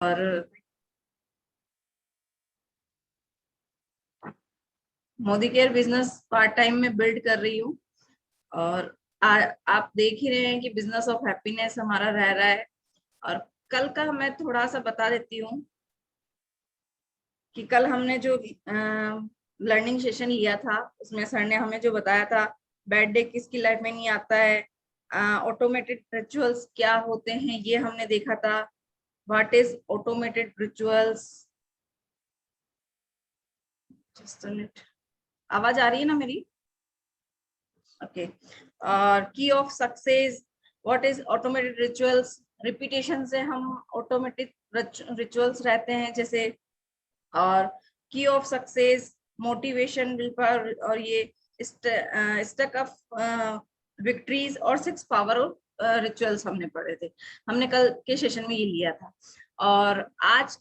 और Modi care business part time में build कर रही हूँ। और आप देख ही रहे हैं कि बिजनेस ऑफ हैप्पीनेस हमारा रह रहा है। और कल का मैं थोड़ा सा बता देती हूँ कि कल हमने जो लर्निंग सेशन लिया था उसमें सर ने हमें जो बताया था, बैड डे किसकी लाइफ में नहीं आता है, ऑटोमेटेड रिचुअल्स क्या होते हैं ये हमने देखा था। What is automated rituals. Just minute, आवाज आ रही है ना मेरी? ओके। और की of success, what is automated rituals. Repetition से हम ऑटोमेटिक रिचुअल्स रहते हैं जैसे। और की of success, motivation, will power, और ये स्टक ऑफ विक्ट्रीज और 6 पावर ऑफ रिचुअल्स हमने पढ़े थे। हमने कल के सेशन में ये लिया था। और आज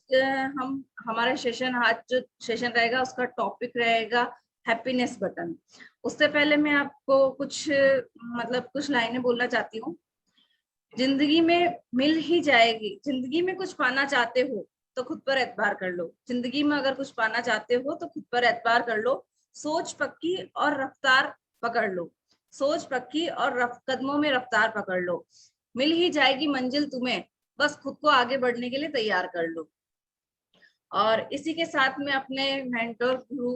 हम हमारा सेशन, आज जो सेशन रहेगा उसका टॉपिक रहेगा हैप्पीनेस बटन। उससे पहले मैं आपको कुछ मतलब कुछ लाइनें बोलना चाहती हूँ। जिंदगी में मिल ही जाएगी। जिंदगी में कुछ पाना चाहते हो तो खुद पर एतबार कर लो। जिंदगी में अगर कुछ पाना चाहते हो तो खुद पर एतबार कर लो। सोच पक्की और रफ्तार पकड़ लो। सोच पक्की और कदमों में रफ्तार पकड़ लो। मिल ही जाएगी मंजिल तुम्हें, बस खुद को आगे बढ़ने के लिए तैयार कर लो। और इसी के साथ में अपने मेंटर गुरु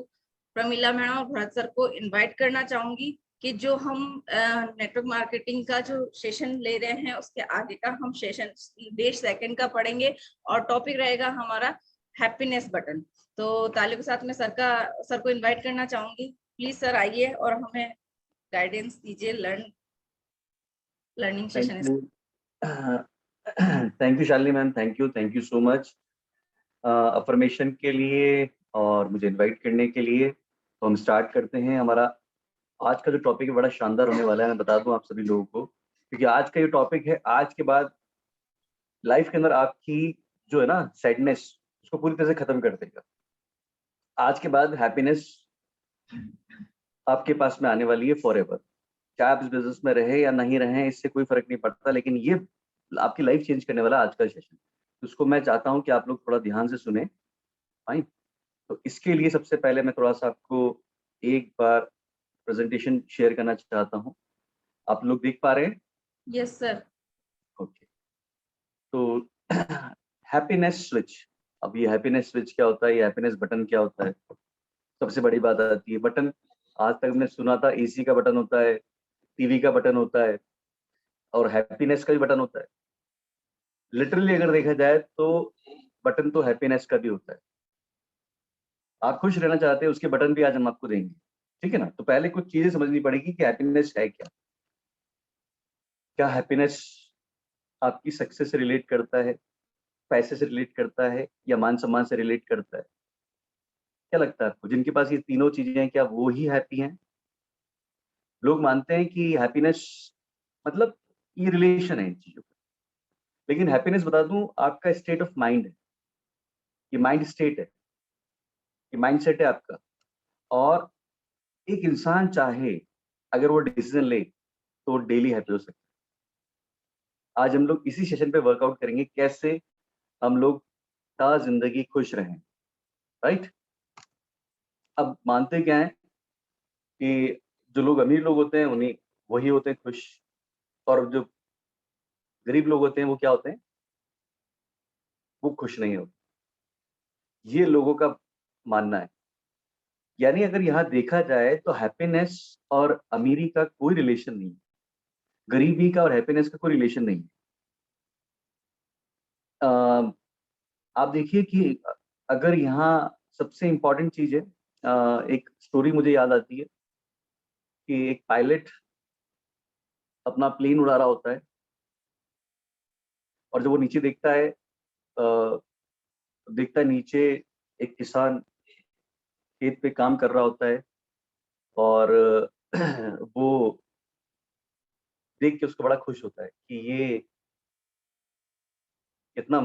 प्रमिला मैडम और भरत सर को इनवाइट करना चाहूंगी कि जो हम नेटवर्क मार्केटिंग का जो सेशन ले रहे हैं उसके आगे का हम सेशन 1.5 सेकंड का पढ़ेंगे। और टॉपिक रहेगा हमारा हैप्पीनेस बटन। तो तालियों के साथ में सर को इनवाइट करना चाहूंगी। प्लीज सर आइए और हमें गाइडेंस दीजिए learning thank session. You. Thank you Shalini ma'am, thank you so much affirmation के लिए और मुझे इनवाइट करने के लिए। तो हम स्टार्ट करते हैं। हमारा आज का जो टॉपिक है बड़ा शानदार होने वाला है, मैं बता दूं आप सभी लोगों को, क्योंकि आज का ये टॉपिक है आज के बाद लाइफ के अंदर आपकी जो है ना सैडनेस, उसको पूरी तरह से खत्म कर देगा। आज के बाद हैप्पीनेस आपके पास में आने वाली है फॉर एवर। चाहे आप इस बिजनेस में रहे या नहीं रहे, इससे कोई फर्क नहीं पड़ता, लेकिन ये आपकी लाइफ चेंज करने वाला आज का सेशन। उसको मैं चाहता हूँ कि आप लोग थोड़ा ध्यान से सुने। फाइन। तो इसके लिए सबसे पहले मैं थोड़ा सा आपको एक बार प्रेजेंटेशन शेयर करना चाहता हूँ। आप लोग देख पा रहे हैं? Yes sir. ओके। तो हैप्पीनेस स्विच। अब ये हैप्पीनेस स्विच क्या होता है, ये हैप्पीनेस बटन क्या होता है? सबसे बड़ी बात आती है बटन। आज तक हमने सुना था एसी का बटन होता है, टीवी का बटन होता है, और हैप्पीनेस का भी बटन होता है। लिटरली अगर देखा जाए तो बटन तो हैप्पीनेस का भी होता है। आप खुश रहना चाहते हैं, उसके बटन भी आज हम आपको देंगे। ठीक है ना? तो पहले कुछ चीजें समझनी पड़ेगी कि हैप्पीनेस है क्या। क्या हैप्पीनेस आपकी सक्सेस से रिलेट करता है, पैसे से रिलेट करता है, या मान सम्मान से रिलेट करता है? क्या लगता है आपको, जिनके पास ये तीनों चीजें हैं क्या वो ही हैप्पी हैं? लोग मानते हैं कि हैप्पीनेस मतलब ये रिलेशन है इन चीजों का, लेकिन हैप्पीनेस बता दूं आपका स्टेट ऑफ माइंड है। ये माइंड स्टेट है, ये माइंड सेट है आपका। और एक इंसान चाहे अगर वो डिसीजन ले तो डेली हैप्पी हो सकता है। आज हम लोग इसी सेशन पे वर्कआउट करेंगे कैसे हम लोग का जिंदगी खुश रहें। राइट? अब मानते क्या है कि जो लोग अमीर लोग होते हैं उन्हीं वही होते हैं खुश, और जो गरीब लोग होते हैं वो क्या होते हैं, वो खुश नहीं होते। ये लोगों का मानना है। यानी अगर यहाँ देखा जाए तो हैप्पीनेस और अमीरी का कोई रिलेशन नहीं है, गरीबी का और हैप्पीनेस का कोई रिलेशन नहीं है। आप देखिए कि अगर यहाँ सबसे इंपॉर्टेंट चीज है, एक स्टोरी मुझे याद आती है कि एक पायलट अपना प्लेन उड़ा रहा होता है, और जब वो नीचे देखता है, देखता है नीचे एक किसान खेत पे काम कर रहा होता है, और वो देख के उसको बड़ा खुश होता है कि ये कितना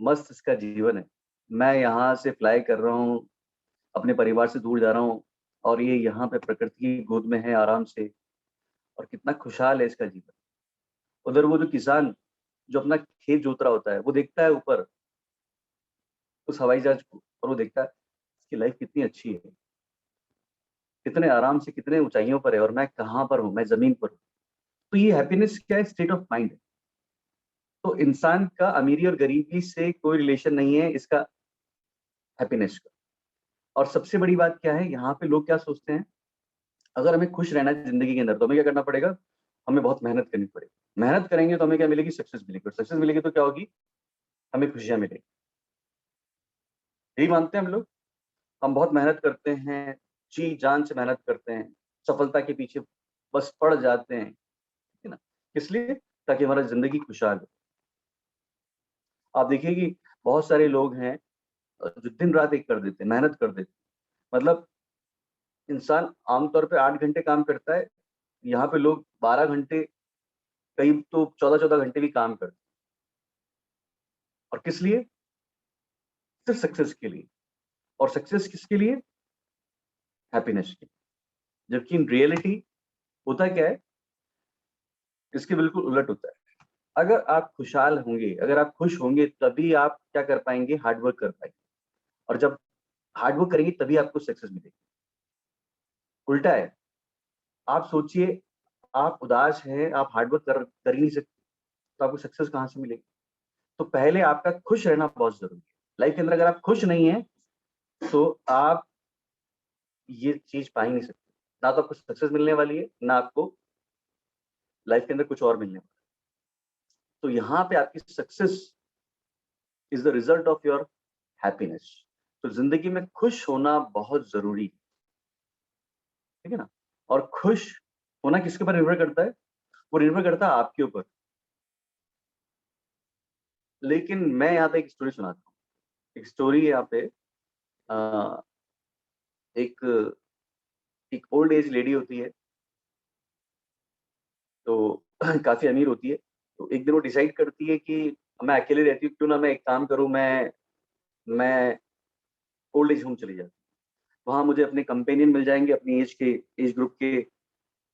मस्त इसका जीवन है। मैं यहाँ से फ्लाई कर रहा हूँ, अपने परिवार से दूर जा रहा हूँ, और ये यहाँ पे प्रकृति की गोद में है आराम से, और कितना खुशहाल है इसका जीवन। उधर वो जो किसान जो अपना खेत जोत रहा होता है, वो देखता है ऊपर उस हवाई जहाज को, और वो देखता है इसकी लाइफ कितनी अच्छी है, कितने आराम से, कितने ऊंचाइयों पर है, और मैं कहाँ पर हूँ, मैं जमीन पर हूँ। तो ये हैप्पीनेस क्या है? स्टेट ऑफ माइंड है। तो इंसान का अमीरी और गरीबी से कोई रिलेशन नहीं है इसका हैप्पीनेस का। और सबसे बड़ी बात क्या है, यहाँ पे लोग क्या सोचते हैं, अगर हमें खुश रहना है जिंदगी के अंदर तो हमें क्या करना पड़ेगा, हमें बहुत मेहनत करनी पड़ेगी। मेहनत करेंगे तो हमें क्या मिलेगी? सक्सेस मिलेगी। और सक्सेस मिलेगी तो क्या होगी? हमें खुशियां मिलेगी। यही मानते हैं हम लोग। हम बहुत मेहनत करते हैं, जी जान से मेहनत करते हैं, सफलता के पीछे बस पड़ जाते हैं, ठीक है ना? किस लिए? ताकि हमारा जिंदगी खुशहाल हो। आप देखिए कि बहुत सारे लोग हैं जो दिन रात एक कर देते हैं, मेहनत कर देते हैं। मतलब इंसान आमतौर पे 8 घंटे काम करता है, यहाँ पे लोग 12 घंटे, कई तो 14-14 घंटे भी काम करते हैं। और किस लिए? सिर्फ सक्सेस के लिए। और सक्सेस किसके लिए? हैप्पीनेस के लिए। जबकि इन रियलिटी होता क्या है, इसके बिल्कुल उलट होता है। अगर आप खुशहाल होंगे, अगर आप खुश होंगे, तभी आप क्या कर पाएंगे? हार्ड वर्क कर पाएंगे। और जब हार्ड वर्क करेंगे तभी आपको सक्सेस मिलेगी। उल्टा है। आप सोचिए, आप उदास हैं, आप हार्ड वर्क कर ही नहीं सकते, तो आपको सक्सेस कहाँ से मिलेगी? तो पहले आपका खुश रहना बहुत जरूरी है। लाइफ के अंदर अगर आप खुश नहीं है तो आप ये चीज पा ही नहीं सकते। ना तो आपको सक्सेस मिलने वाली है, ना आपको लाइफ के अंदर कुछ और मिलने वाला है। तो यहाँ पे आपकी success is the result of your happiness. तो जिंदगी में खुश होना बहुत जरूरी है, ठीक है ना? और खुश होना किसके ऊपर निर्भर करता है? वो निर्भर करता है आपके ऊपर। लेकिन मैं यहाँ पे एक स्टोरी सुनाता हूँ। एक स्टोरी यहाँ पे, अ, एक एक ओल्ड एज लेडी होती है, तो काफी अमीर होती है। तो एक दिन वो डिसाइड करती है कि मैं अकेले रहती हूँ, क्यों ना मैं एक काम करूँ, मैं ओल्ड एज होम चली जाती हूँ। वहाँ मुझे अपने कंपेनियन मिल जाएंगे, अपनी एज ग्रुप के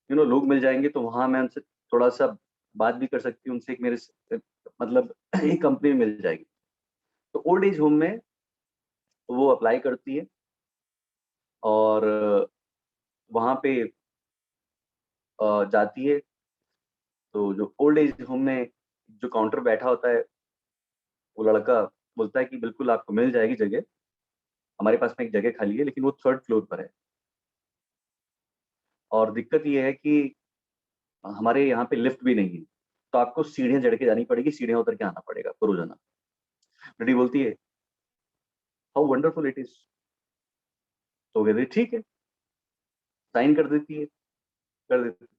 लोग मिल जाएंगे, तो वहाँ मैं उनसे थोड़ा सा बात भी कर सकती हूँ, उनसे एक मतलब एक कंपनी मिल जाएगी। तो ओल्ड एज होम में वो अप्लाई करती है, और वहाँ पे जाती है। तो जो ओल्ड एज होम में जो काउंटर बैठा होता है, वो लड़का बोलता है कि बिल्कुल आपको मिल जाएगी जगह, हमारे पास में एक जगह खाली है, लेकिन वो 3rd फ्लोर पर है। और दिक्कत ये है कि हमारे यहाँ पे लिफ्ट भी नहीं है, तो आपको सीढ़ियाँ चढ़ के जानी पड़ेगी, सीढ़ियाँ उतर के आना पड़ेगा रोजाना। लड़की बोलती है हाउ वंडरफुल इट इज। तो कहते हैं, ठीक है, साइन कर देती है, कर देती है।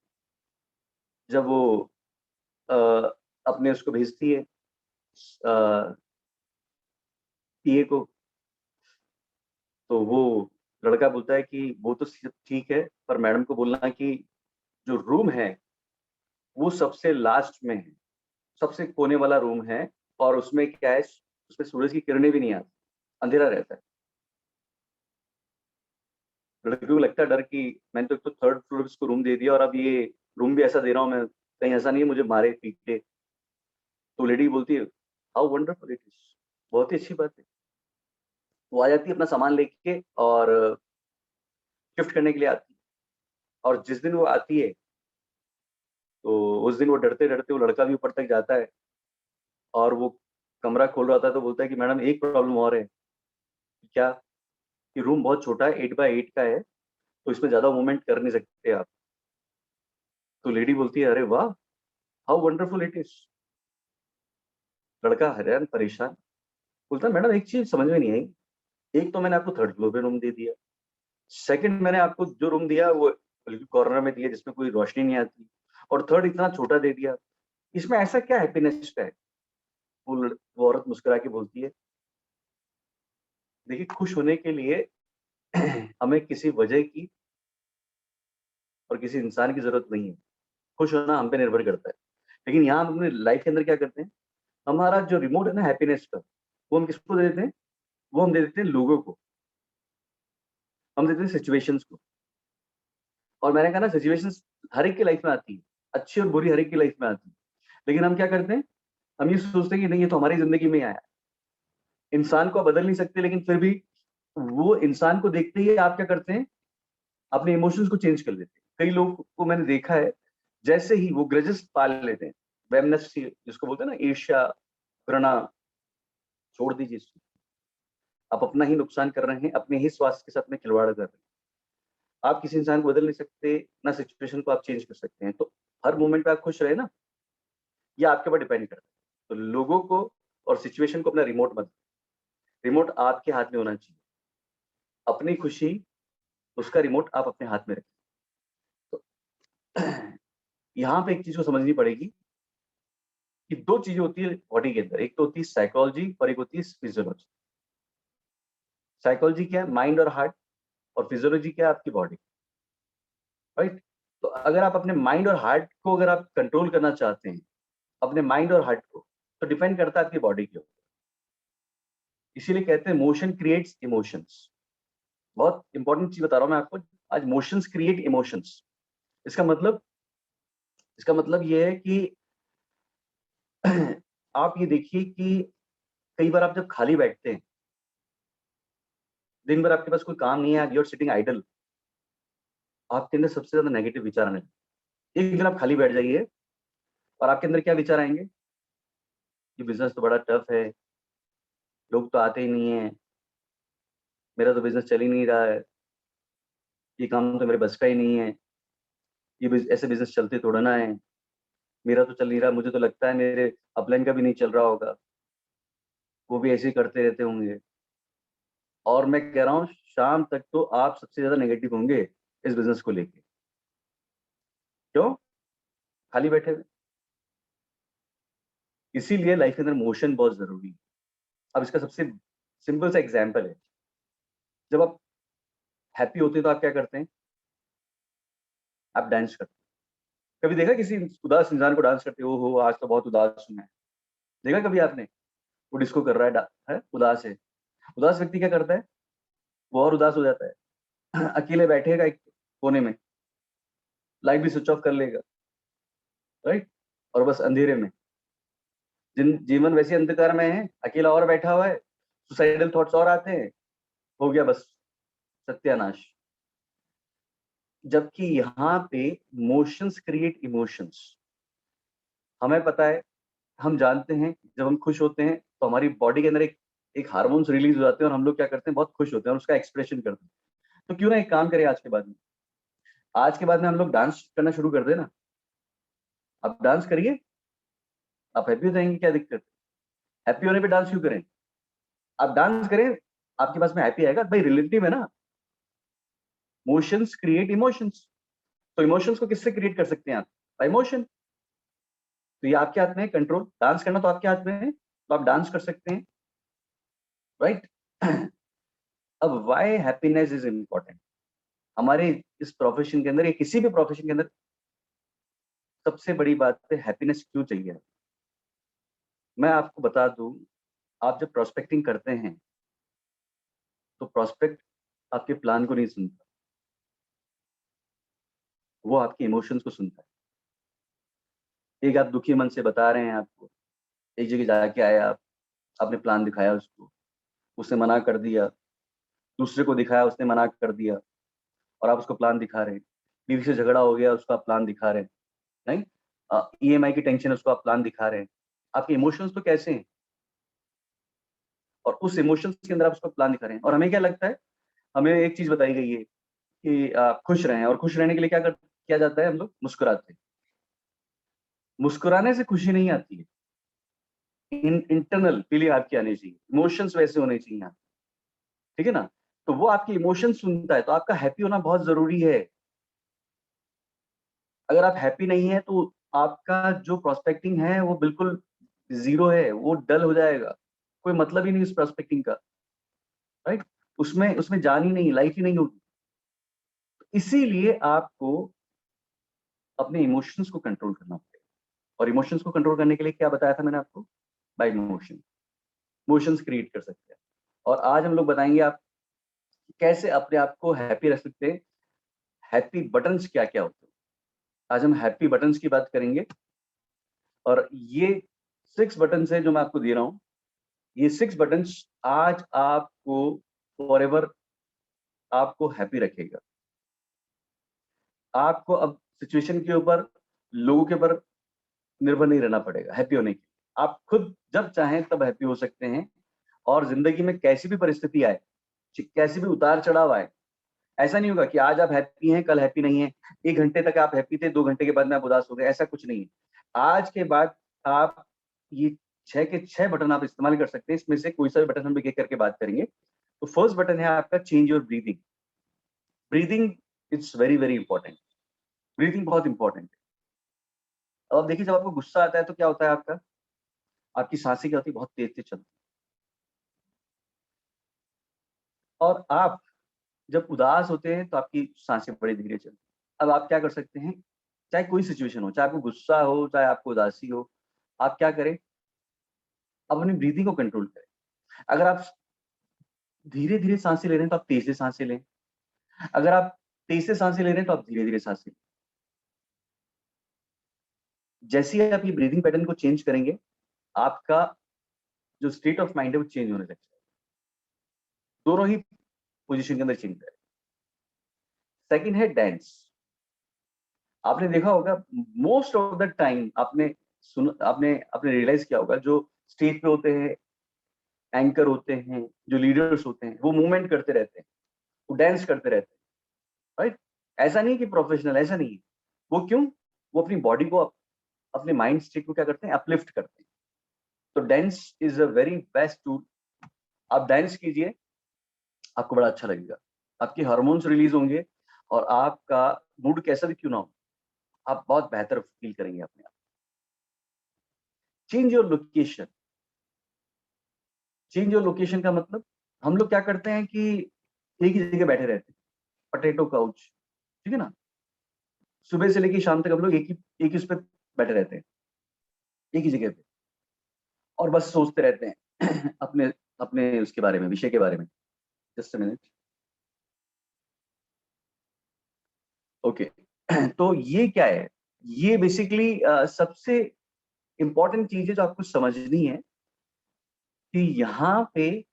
जब वो अ, अपने उसको भेजती है, पीए को, तो वो लड़का बोलता है कि वो तो ठीक है, पर मैडम को बोलना कि जो रूम है वो सबसे लास्ट में है, सबसे कोने वाला रूम है, और उसमें क्या है, उसमें सूरज की किरणें भी नहीं आती, अंधेरा रहता है। लड़के को लगता है डर कि मैंने तो एक तो 3rd फ्लोर पे इसको रूम दे दिया, और अब ये रूम भी ऐसा दे रहा हूँ मैं, कहीं ऐसा नहीं है मुझे मारे पीटे। तो लेडी बोलती है हाउ वंडरफुल इट इज, बहुत ही अच्छी बात है। वो आ जाती है अपना सामान लेके, और शिफ्ट करने के लिए आती है। और जिस दिन वो आती है, तो उस दिन वो डरते डरते, वो लड़का भी ऊपर तक जाता है, और वो कमरा खोल रहा था, तो बोलता है कि मैडम एक प्रॉब्लम और है। क्या? कि रूम बहुत छोटा है, 8 बाय 8 का है, तो इसमें ज्यादा मूवमेंट कर नहीं सकते आप। तो लेडी बोलती है अरे वाह, हाउ वंडरफुल इट इज। लड़का हैरान परेशान, बोलता है मैडम एक चीज समझ में नहीं आई, एक तो मैंने आपको 3rd फ्लोर पे रूम दे दिया, सेकंड मैंने आपको जो रूम दिया वो बिल्कुल कॉर्नर में दिया जिसमें कोई रोशनी नहीं आती, और थर्ड इतना छोटा दे दिया, इसमें ऐसा क्या हैप्पीनेस है? वो औरत मुस्कुरा के बोलती है, देखिए खुश होने के लिए हमें किसी वजह की और किसी इंसान की जरूरत नहीं है। खुश होना हम पे निर्भर करता है। लेकिन यहाँ हम अपने लाइफ के अंदर क्या करते हैं, हमारा जो रिमोट है ना हैप्पीनेस का, वो हम किसको दे देते हैं? वो हम दे देते हैं लोगों को, हम देते हैं सिचुएशंस को। और मैंने कहा ना, सिचुएशंस हर एक की लाइफ में आती है, अच्छी और बुरी हर एक की लाइफ में आती है। लेकिन हम क्या करते हैं, हम ये सोचते हैं कि नहीं ये तो हमारी जिंदगी में ही आया, इंसान को आप बदल नहीं सकते, लेकिन फिर भी वो इंसान को देखते ही आप क्या करते हैं, अपने इमोशंस को चेंज कर लेते हैं। कई लोग को मैंने देखा है, जैसे ही वो ग्रजेस पाल लेते हैं, वेमनेस जिसको बोलते हैं ना, ईर्ष्या, घृणा, छोड़ दीजिए इसको। आप अपना ही नुकसान कर रहे हैं, अपने ही स्वास्थ्य के साथ में खिलवाड़ कर रहे हैं। आप किसी इंसान को बदल नहीं सकते, ना सिचुएशन को आप चेंज कर सकते हैं। तो हर मोमेंट पे आप खुश रहे ना, ये आपके ऊपर डिपेंड करता है। तो लोगों को और सिचुएशन को अपना रिमोट मत, रिमोट आपके हाथ में होना चाहिए। अपनी खुशी, उसका रिमोट आप अपने हाथ में रखें। तो यहाँ पे एक चीज को समझनी पड़ेगी कि दो चीजें होती है बॉडी के अंदर, एक तो होती है साइकोलॉजी और एक होती है फिजियोलॉजी। साइकोलॉजी क्या है? माइंड और हार्ट। और फिजियोलॉजी क्या है? आपकी बॉडी, राइट? तो अगर आप अपने माइंड और हार्ट को अगर आप कंट्रोल करना चाहते हैं, अपने माइंड और हार्ट को, तो डिपेंड करता है आपकी बॉडी के ऊपर। इसीलिए कहते हैं मोशन क्रिएट्स इमोशंस। बहुत इंपॉर्टेंट चीज बता रहा हूं मैं आपको आज, मोशंस क्रिएट इमोशंस। इसका मतलब ये है कि आप ये देखिए कि कई बार आप जब खाली बैठते हैं, दिन भर आपके पास कोई काम नहीं है, यू आर सिटिंग आइडल, आपके अंदर सबसे ज्यादा नेगेटिव विचार आने लगते। एक दिन आप खाली बैठ जाइए और आपके अंदर क्या विचार आएंगे? ये बिजनेस तो बड़ा टफ है, लोग तो आते ही नहीं है, मेरा तो बिजनेस चल ही नहीं रहा है, ये काम तो मेरे बस का ही नहीं है, ये ऐसे बिजनेस चलते थोड़ा ना है, मेरा तो चल नहीं रहा, मुझे तो लगता है मेरे अपलाइन का भी नहीं चल रहा होगा, वो भी ऐसे ही करते रहते होंगे। और मैं कह रहा हूँ शाम तक तो आप सबसे ज्यादा नेगेटिव होंगे इस बिजनेस को लेके। क्यों? खाली बैठे हुए। इसीलिए लाइफ के अंदर मोशन बहुत जरूरी है। अब इसका सबसे सिंपल सा एग्जाम्पल है, जब आप हैप्पी होते हैं तो आप क्या करते हैं? आप डांस करते हैं। कभी देखा किसी उदास इंसान को डांस करते? हो आज तो बहुत उदास हूं मैं। देखा कभी आपने? वो डिस्को कर रहा है, उदास है। उदास व्यक्ति क्या करता है? वो और उदास हो जाता है। अकेले बैठेगा एक कोने में, लाइट भी स्विच ऑफ कर लेगा, राइट? और बस अंधेरे में, जीवन वैसे अंधकार में है, अकेला और बैठा हुआ है, सुसाइडल थॉट्स और आते हैं, हो गया बस सत्यानाश। जबकि यहाँ पे मोशंस क्रिएट इमोशंस। हमें पता है, हम जानते हैं, जब हम खुश होते हैं तो हमारी बॉडी के अंदर एक हार्मोन्स रिलीज हो जाते हैं और हम लोग क्या करते हैं? बहुत खुश होते हैं और उसका एक्सप्रेशन करते हैं। तो क्यों ना एक काम करें, आज के बाद में हम लोग डांस करना शुरू कर दें ना। आप डांस करिए, आप हैप्पी हो जाएंगे, क्या दिक्कत है? हैप्पी होने पे डांस क्यों करें? आप डांस करें, आपके पास में हैप्पी आएगा भाई, रिलेटिव है ना। Motions create emotions. तो इमोशंस को किससे क्रिएट कर सकते हैं आप? Bye motion. तो ये आपके हाथ में है कंट्रोल, डांस करना तो आपके हाथ में है, तो आप डांस कर सकते हैं, राइट? अब व्हाई हैप्पीनेस इज इम्पोर्टेंट हमारे इस प्रोफेशन के अंदर या किसी भी प्रोफेशन के अंदर? सबसे बड़ी बात है हैप्पीनेस क्यों चाहिए। मैं आपको बता दूं, आप जब प्रोस्पेक्टिंग करते हैं तो प्रोस्पेक्ट आपके प्लान को नहीं सुनता, वो आपके इमोशंस को सुनता है। एक आप दुखी मन से बता रहे हैं आपको, एक जगह जाके आए आप, आपने प्लान दिखाया उसको, उसने मना कर दिया, दूसरे को दिखाया, उसने मना कर दिया, और आप उसको प्लान दिखा रहे हैं। बीवी से झगड़ा हो गया, उसको आप प्लान दिखा रहे हैं, नहीं? ईएमआई की टेंशन है, उसको आप प्लान दिखा रहे हैं। आपके इमोशंस तो कैसे हैं, और उस इमोशंस के अंदर आप उसको प्लान दिखा रहे हैं। और हमें क्या लगता है, हमें एक चीज बताई गई है कि खुश रहें, और खुश रहने के लिए किया जाता है? हम लोग मुस्कुराते हैं। मुस्कुराने से खुशी नहीं आती है, इंटरनल फीलिंग आपकी आनी चाहिए, इमोशंस वैसे होने चाहिए आप, ठीक है ना? तो वो आपके इमोशन सुनता है, तो आपका हैप्पी होना बहुत जरूरी है। अगर आप हैप्पी नहीं है तो आपका जो प्रोस्पेक्टिंग है वो बिल्कुल जीरो है, वो डल हो जाएगा, कोई मतलब ही नहीं उस प्रोस्पेक्टिंग का, राइट? उसमें उसमें जान ही नहीं, लाइफ ही नहीं होगी। इसीलिए आपको अपने इमोशंस को कंट्रोल करना पड़ेगा। और इमोशंस को कंट्रोल करने के लिए क्या बताया था मैंने आपको? Bye motion. मोशंस क्रिएट कर सकते हैं। और आज हम लोग बताएंगे आप कैसे अपने आप को हैप्पी रख सकते हैं। हैप्पी बटन्स क्या क्या होते हैं, आज हम हैप्पी बटन्स की बात करेंगे। और ये 6 बटन्स है जो मैं आपको दे रहा हूँ, ये 6 बटन्स आज आपको फॉरएवर आपको हैप्पी रखेगा। आपको अब सिचुएशन के ऊपर, लोगों के ऊपर निर्भर नहीं रहना पड़ेगा हैप्पी होने के लिए। आप खुद जब चाहें तब हैप्पी हो सकते हैं, और जिंदगी में कैसी भी परिस्थिति आए, कैसी भी उतार चढ़ाव आए, ऐसा नहीं होगा कि आज आप हैप्पी हैं, कल हैप्पी नहीं है। 1 घंटे तक आप हैप्पी थे, 2 घंटे के बाद में आप उदास हो गए, ऐसा कुछ नहीं है। आज के बाद आप ये 6 के 6 बटन आप इस्तेमाल कर सकते हैं। इसमें से कोई सा भी बटन हम एक-एक करके बात करेंगे। तो फर्स्ट बटन है आपका change your breathing. Breathing it's very very important. Breathing बहुत इंपॉर्टेंट है। अब देखिए, जब आपको गुस्सा आता है तो क्या होता है आपका? आपकी सांसें क्या होती है? बहुत तेज-तेज चलती है। और आप जब उदास होते हैं तो आपकी सांसें बड़ी धीरे चलती हैं। अब आप क्या कर सकते हैं, चाहे कोई सिचुएशन हो, चाहे आपको गुस्सा हो, चाहे आपको उदासी हो, आप क्या करें, आप अपनी ब्रीथिंग को कंट्रोल करें। अगर आप धीरे-धीरे सांसें ले रहे हैं तो आप तेज से सांसें लें। अगर आप तेज से सांसें ले रहे हैं तो आप धीरे-धीरे सांसें लें। जैसे ही आप ये ब्रीथिंग पैटर्न को चेंज करेंगे, आपका जो स्टेट ऑफ माइंड है वो चेंज होने लग जाएगा। दोनों ही पोजीशन के अंदर चेंज करें। सेकंड है डांस। आपने देखा होगा मोस्ट ऑफ द टाइम आपने रियलाइज किया होगा, जो स्टेज पे होते हैं, एंकर होते हैं, जो लीडर्स होते हैं, वो मूवमेंट करते रहते हैं, वो डांस करते रहते हैं, राइट? ऐसा नहीं कि प्रोफेशनल, ऐसा नहीं है। वो क्यों? वो अपनी बॉडी को, अपने माइंड स्टेट को क्या करते हैं, अपलिफ्ट करते हैं। तो dance is a very best tool. आप डांस कीजिए, आपको बड़ा अच्छा लगेगा। आपके हार्मोन्स रिलीज होंगे, और आपका मूड कैसा भी क्यों ना हो, आप बहुत बेहतर फील करेंगे अपने आप। Change your location. Change your location का मतलब, हम लोग क्या करते हैं कि एक ही जगह बैठे रहते हैं, पोटैटो काउच, ठीक है ना? सुबह से लेके शाम तक हम लोग एक ही उस पे बैठे रहते हैं, एक ही जगह पे, और बस सोचते रहते हैं अपने अपने उसके बारे में, विषय के बारे में। Just a minute. ओके। तो ये क्या है? ये बेसिकली सबसे इंपॉर्टेंट चीज है जो आपको समझनी है, कि यहाँ पे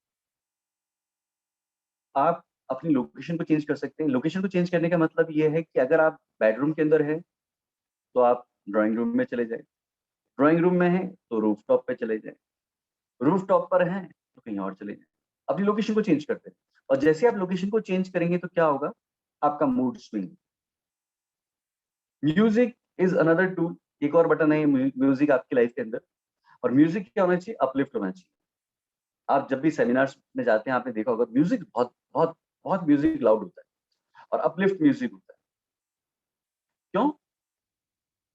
आप अपनी लोकेशन को चेंज कर सकते हैं। लोकेशन को चेंज करने का मतलब ये है कि अगर आप बेडरूम के अंदर हैं, तो आप ड्राइंग रूम में चले जाएँ। ड्राइंग रूम में हैं, तो रूफटॉप पे चले जाएँ। रूफटॉप पर हैं, तो कहीं और चले जाएँ। अपनी लोकेशन को चेंज करते हैं, और जैसे आप लोकेशन को चेंज करेंगे तो क्या होगा? आपका mood swing. Music is another tool. एक और बटन है म्यूजिक आपकी लाइफ के अंदर। और म्यूजिक क्या होना चाहिए? अपलिफ्ट होना चाहिए। आप जब भी सेमिनार्स में जाते हैं, आपने देखा होगा म्यूजिक बहुत बहुत बहुत म्यूजिक लाउड होता है, और अपलिफ्ट म्यूजिक होता है। क्यों?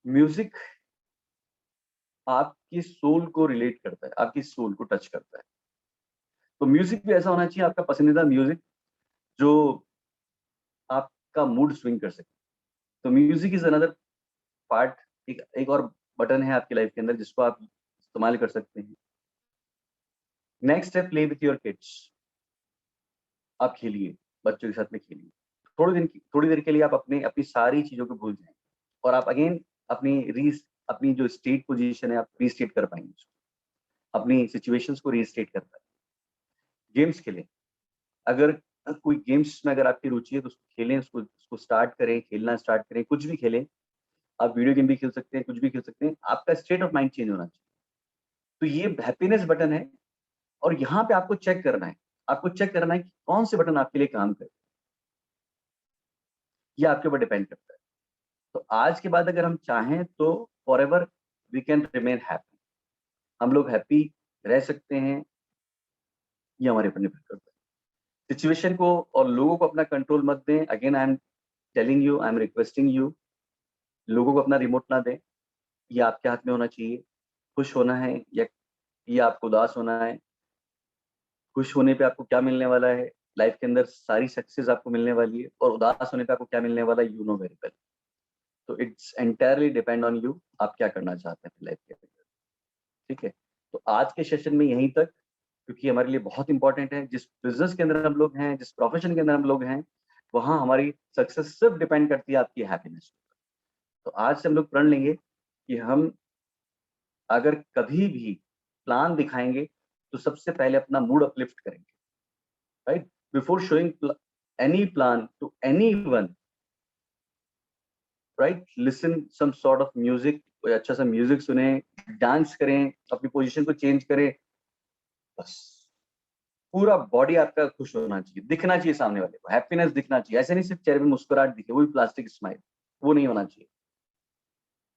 म्यूजिक आपकी सोल को रिलेट करता है, आपकी सोल को टच करता है। तो म्यूजिक भी ऐसा होना चाहिए, आपका पसंदीदा म्यूजिक, जो आपका मूड स्विंग कर सके। तो म्यूजिक इज अनदर पार्ट। एक और बटन है आपकी लाइफ के अंदर जिसको आप इस्तेमाल कर सकते हैं। नेक्स्ट है प्ले विथ योर किड्स। आप खेलिए, बच्चों के साथ में खेलिए। थोड़ी देर के लिए आप अपनी सारी चीजों को भूल जाएं, और आप अगेन अपनी जो स्टेट पोजीशन है, आप रीस्टेट कर पाएंगे उसको। अपनी सिचुएशंस को रीस्टेट कर पाएंगे। गेम्स खेलें। अगर कोई गेम्स में अगर आपकी रुचि है तो उसको खेलें, उसको स्टार्ट करें, खेलना स्टार्ट करें, कुछ भी खेलें। आप वीडियो गेम भी खेल सकते हैं, कुछ भी खेल सकते हैं। आपका स्टेट ऑफ माइंड चेंज होना चाहिए। तो ये हैप्पीनेस बटन है, और यहाँ पे आपको चेक करना है। आपको चेक करना है कि कौन से बटन आपके लिए काम करे। ये आपके ऊपर डिपेंड करता है। तो आज के बाद अगर हम चाहें तो forever we can remain happy. हम लोग हैप्पी रह सकते हैं, ये हमारे ऊपर निर्भर करता है। सिचुएशन को और लोगों को अपना कंट्रोल मत दें। Again I am telling you, I am requesting you, लोगों को अपना रिमोट ना दें। ये आपके हाथ में होना चाहिए। खुश होना है या आपको उदास होना है। खुश होने पे आपको क्या मिलने वाला है लाइफ के अंदर, सारी सक्सेस आपको मिलने वाली है, और उदास होने पे आपको क्या मिलने वाला है, यू नो वेरी वेल। तो it's entirely depend on you, आप क्या करना चाहते हैं लाइफ के अंदर। ठीक है? तो आज के सेशन में यहीं तक, क्योंकि हमारे लिए बहुत इंपॉर्टेंट है। जिस बिजनेस के अंदर हम लोग हैं, जिस प्रोफेशन के अंदर हम लोग हैं, वहां हमारी सक्सेस सिर्फ डिपेंड करती है आपकी हैप्पीनेस। तो आज से हम लोग प्रण लेंगे कि हम अगर कभी भी प्लान दिखाएंगे तो सबसे पहले अपना मूड अपलिफ्ट करेंगे, right? Before showing any plan to anyone, right, listen some sort of music, कोई अच्छा सा म्यूजिक सुने, डांस करें, अपनी पोजीशन को चेंज करें, बस पूरा बॉडी आपका खुश होना चाहिए, दिखना चाहिए सामने वाले को, हैप्पीनेस दिखना चाहिए। ऐसे नहीं सिर्फ चेहरे पे मुस्कुराहट दिखे, वो भी प्लास्टिक स्माइल, वो नहीं होना चाहिए,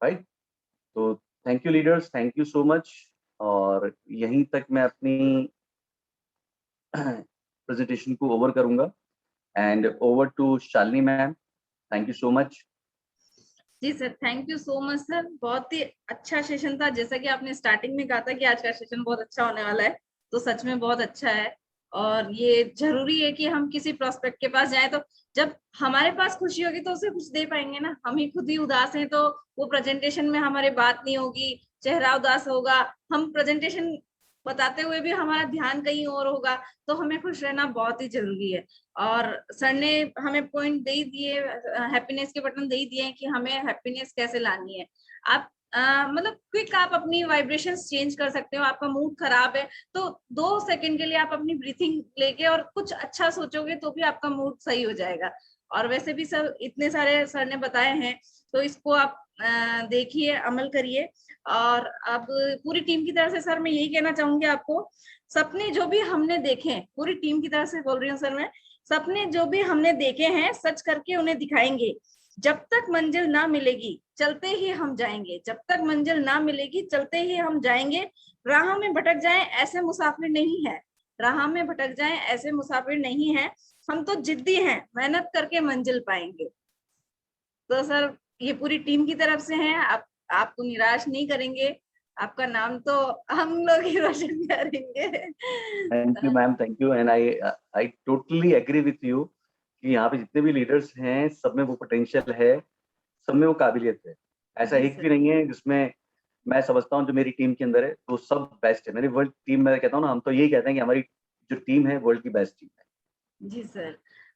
राइट? तो thank you leaders, thank you so much. और यहीं तक मैं अपनी प्रेजेंटेशन को ओवर करूंगा and over to Shalini ma'am, thank you so much. जी sir, thank you so much sir, बहुत ही अच्छा सेशन था। जैसा कि आपने स्टार्टिंग में कहा था कि आज का सेशन बहुत अच्छा होने वाला है, तो सच में बहुत अच्छा है। और ये जरूरी है कि हम किसी प्रोस्पेक्ट के पास जाएं, तो जब हमारे पास खुशी होगी तो उसे कुछ दे पाएंगे ना। हम ही खुद ही उदास हैं तो वो प्रेजेंटेशन में हमारे बात नहीं होगी, चेहरा उदास होगा, हम प्रेजेंटेशन बताते हुए भी हमारा ध्यान कहीं और होगा। तो हमें खुश रहना बहुत ही जरूरी है। और सर ने हमें पॉइंट दे ही दिए, हैप्पीनेस के बटन दे ही दिए हैं कि हमें हैप्पीनेस कैसे लानी है। आप मतलब क्विक आप अपनी वाइब्रेशंस चेंज कर सकते हो। आपका मूड खराब है तो 2 सेकंड के लिए आप अपनी ब्रीथिंग लेके और कुछ अच्छा सोचोगे तो भी आपका मूड सही हो जाएगा। और वैसे भी सर इतने सारे सर ने बताए हैं, तो इसको आप देखिए, अमल करिए। और अब पूरी टीम की तरफ से सर मैं यही कहना चाहूंगी आपको, सपने जो भी हमने देखे, पूरी टीम की तरफ से बोल रही हूँ सर मैं, सपने जो भी हमने देखे हैं सच करके उन्हें दिखाएंगे। जब तक मंजिल ना मिलेगी चलते ही हम जाएंगे, जब तक मंजिल ना मिलेगी चलते ही हम जाएंगे। राह में भटक जाएं ऐसे मुसाफिर नहीं है, राह में भटक जाएं ऐसे मुसाफिर नहीं है, हम तो जिद्दी हैं, मेहनत करके मंजिल पाएंगे। तो सर ये पूरी टीम की तरफ से है, आप आपको निराश नहीं करेंगे, आपका नाम तो हम लोग ही रोशन करेंगे। Thank you ma'am, thank you. And I totally agree with you कि यहाँ पे जितने भी लीडर्स हैं सब में वो पोटेंशियल है, सब में वो काबिलियत है। ऐसा जी एक भी सर। नहीं है जिसमें मैं समझता हूँ जो मेरी टीम के अंदर है वो सब बेस्ट है। मेरी वर्ल्ड टीम, मैं कहता हूँ ना, हम तो यही कहते हैं कि हमारी जो टीम है वर्ल्ड की बेस्ट टीम है। जी सर।